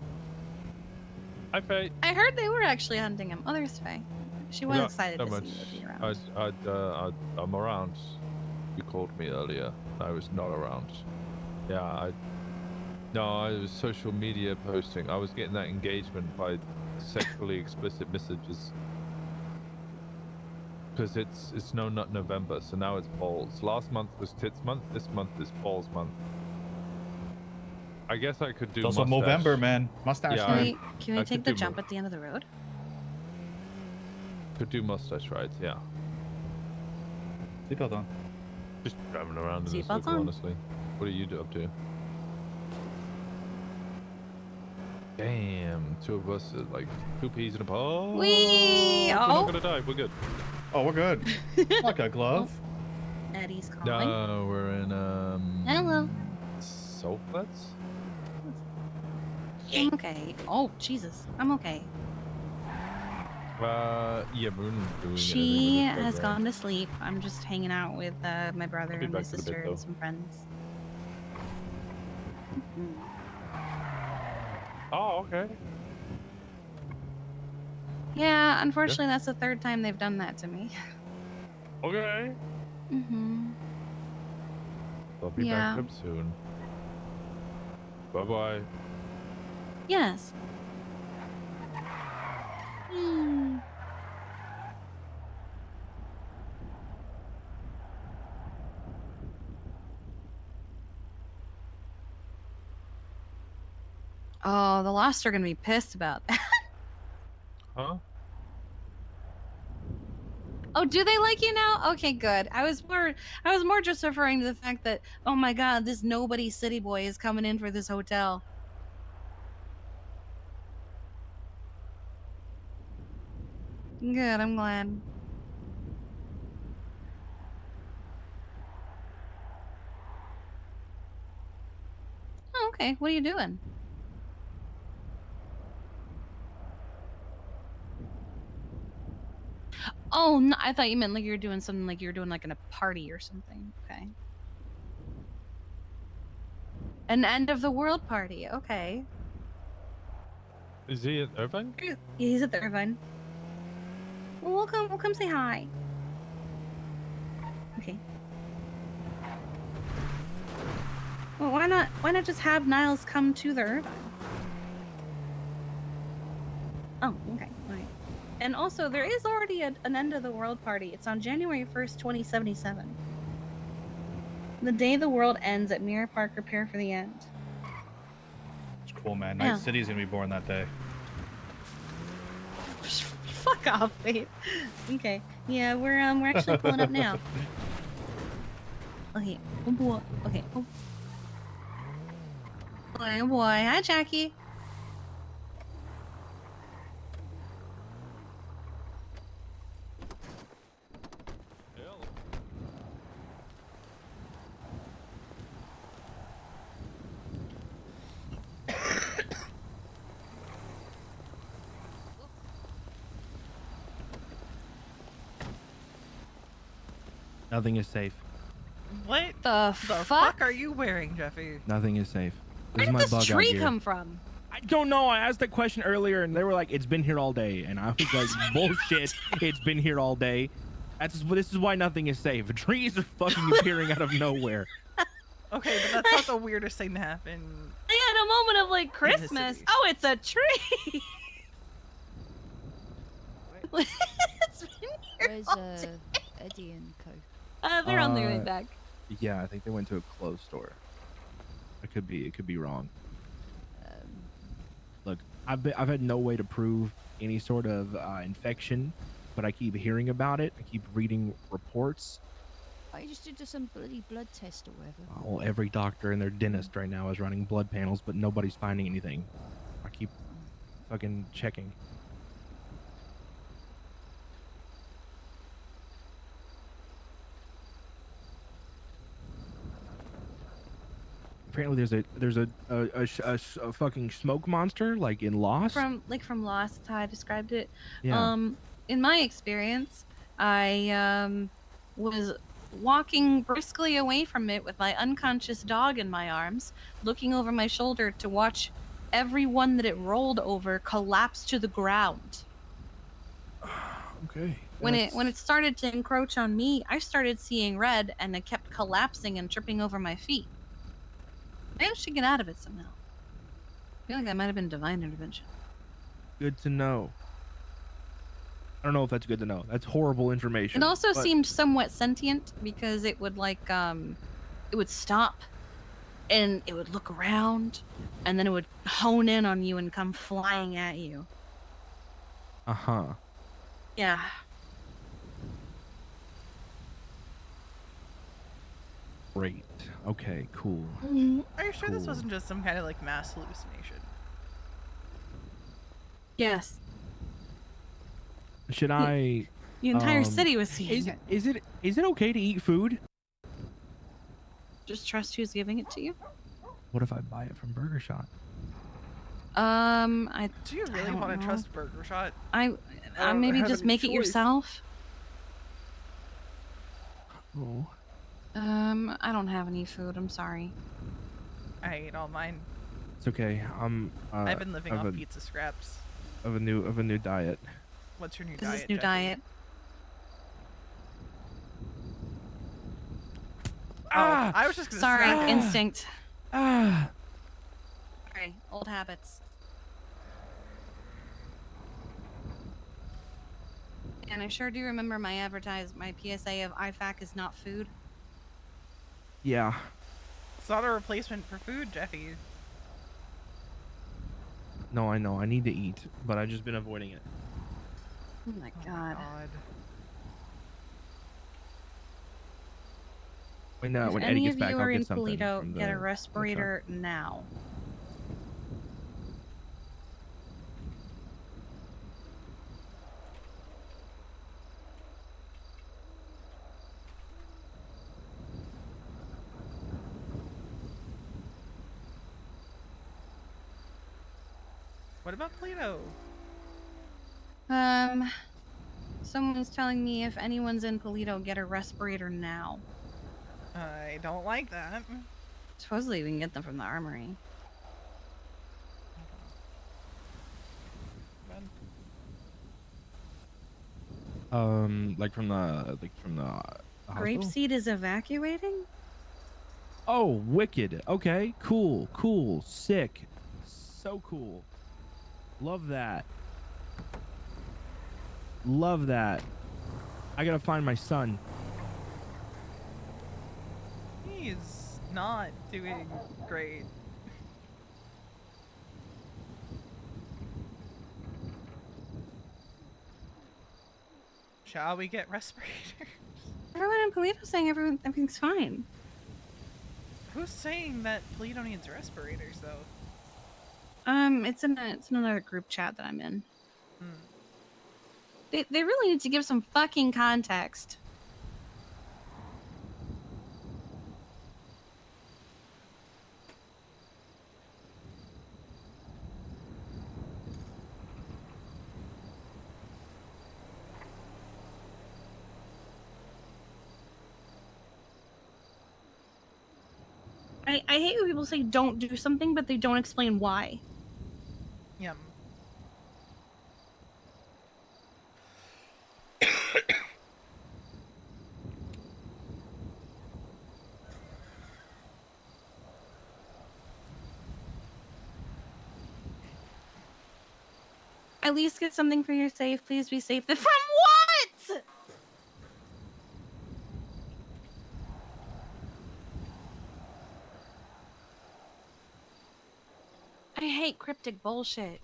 Hi, Faye. I heard they were actually hunting him. Oh, there's Faye. She was excited to see you be around. I'm around. You called me earlier. I was not around. Yeah, I was social media posting. I was getting that engagement by sexually explicit messages. Because it's no, not November, so now it's balls. Last month was tits month. This month is balls month. I guess I could do It's also mustache. Movember, man. Mustache Yeah, time. Can I we take could the do jump more. at the end of the road? Could do mustache rides, yeah. Seatbelt on. Just driving around in a Seatbelts circle, on. honestly. What are you up to? Damn, two of us are like 2 peas in a pod. Whee! We're Oh. not gonna die. We're good. Oh, we're good. Like a glove. Eddie's calling. No, we're in Hello. Soaplettes? I'm okay. Oh, Jesus. I'm okay. Yeah, we're not doing She anything with has this gone to sleep. I'm just hanging out with my brother I'll be and my back in a bit, sister though. and some friends. Mhm. Oh, okay. Yeah, unfortunately, that's the third time they've done that to me. Okay. Mm-hmm. I'll be Yeah. back up soon. Bye-bye. Yes. Hmm. Oh, the Lost are gonna be pissed about that. Huh? Oh, do they like you now? Okay, good. I was more just referring to the fact that, oh my god, this nobody city boy is coming in for this hotel. Good, I'm glad. Oh, okay. What are you doing? Oh, no, I thought you meant like you were doing something like you were doing like in a party or something. Okay. An end of the world party. Okay. Is he at Irvine? Yeah, he's at the Irvine. Well, we'll come say hi. Okay. Well, why not just have Niles come to the Irvine? Oh, okay. All right. And also, there is already an end of the world party. It's on January 1st, 2077. The day the world ends at Mirror Park, prepare for the end. It's cool, man. Yeah. Night City's gonna be born that day. Fuck off, wait. Okay. Yeah, we're actually pulling up now. Okay. Oh boy. Okay. Oh boy. Oh boy. Hi, Jackie. Nothing is safe. What The the fuck? are you wearing, Jeffy? Nothing is safe. Where This is did my this bug out tree gear. come from? I don't know. I asked that question earlier, and they were like, "It's been here all day," and I was like, "Bullshit! It's been here all day." This is why nothing is safe. Trees are fucking appearing out of nowhere. Okay, but that's not the weirdest thing to happen. I had a moment of like the Christmas. city. Oh, it's a tree. It's been here Where's all day. Eddie and Co? They're on their way back. Yeah, I think they went to a clothes store. It could be wrong. Look, I've had no way to prove any sort of infection, but I keep hearing about it. I keep reading reports. I just did some bloody blood test or whatever. Well, every doctor and their dentist right now is running blood panels, but nobody's finding anything. I keep fucking checking. Apparently, there's a fucking smoke monster like in Lost. From Lost, that's how I described it. Yeah. In my experience, I was walking briskly away from it with my unconscious dog in my arms, looking over my shoulder to watch everyone that it rolled over collapse to the ground. Okay. When it started to encroach on me, I started seeing red, and it kept collapsing and tripping over my feet. I managed to get out of it somehow. I feel like that might have been divine intervention. Good to know. I don't know if that's good to know. That's horrible information. It also but- seemed somewhat sentient because it would like it would stop and it would look around and then it would hone in on you and come flying at you. Uh-huh. Yeah. Great. Okay, cool. Are you sure this Cool. wasn't just some kind of like mass hallucination? Yes. Should I The entire city was seeing it. is it okay to eat food? Just trust who's giving it to you. What if I buy it from Burger Shot? I Do you I really don't want to know. trust Burger Shot? I maybe have just any make it choice. yourself. Oh. I don't have any food. I'm sorry. I ate all mine. It's okay. I've been living of off a, pizza scraps. of a new diet. What's your new Is diet? this new Jeffy? diet? Oh, I was just gonna Sorry, say. instinct. Ah. Sorry, old habits. And I sure do remember my PSA of IFAC is not food. Yeah. It's not a replacement for food, Jeffy. No, I know. I need to eat, but I've just been avoiding it. Oh my god. When If when any Eddie gets of back, you I'll are in get something. Polito, from get a the truck. respirator now. What about Play-Doh? Someone's telling me if anyone's in Polito, get a respirator now. I don't like that. Supposedly we can get them from the armory. Like from the hospital? Grapeseed is evacuating? Oh, wicked. Okay, cool, sick, so cool. Love that. Love that. I gotta find my son. He's not doing great. Shall we get respirators? Everyone in Polito's saying everything's fine. Who's saying that Polito needs respirators, though? It's in another group chat that I'm in. Hmm. They really need to give some fucking context. I hate when people say don't do something, but they don't explain why. Yum. At least get something for your safe. Please be safe. From what? I hate cryptic bullshit.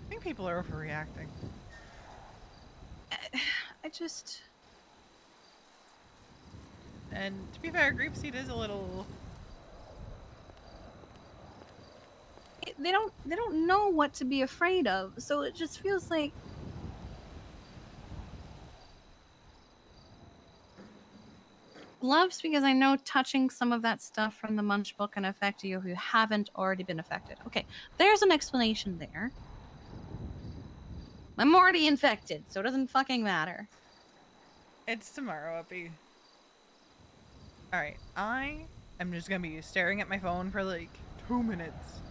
I think people are overreacting. I just... And to be fair, Grapeseed is a little... They don't know what to be afraid of, so it just feels like... Gloves, because I know touching some of that stuff from the Munch book can affect you if you haven't already been affected. Okay, there's an explanation there. I'm already infected, so it doesn't fucking matter. It's tomorrow, Uppy. Alright, I am just gonna be staring at my phone for like 2 minutes.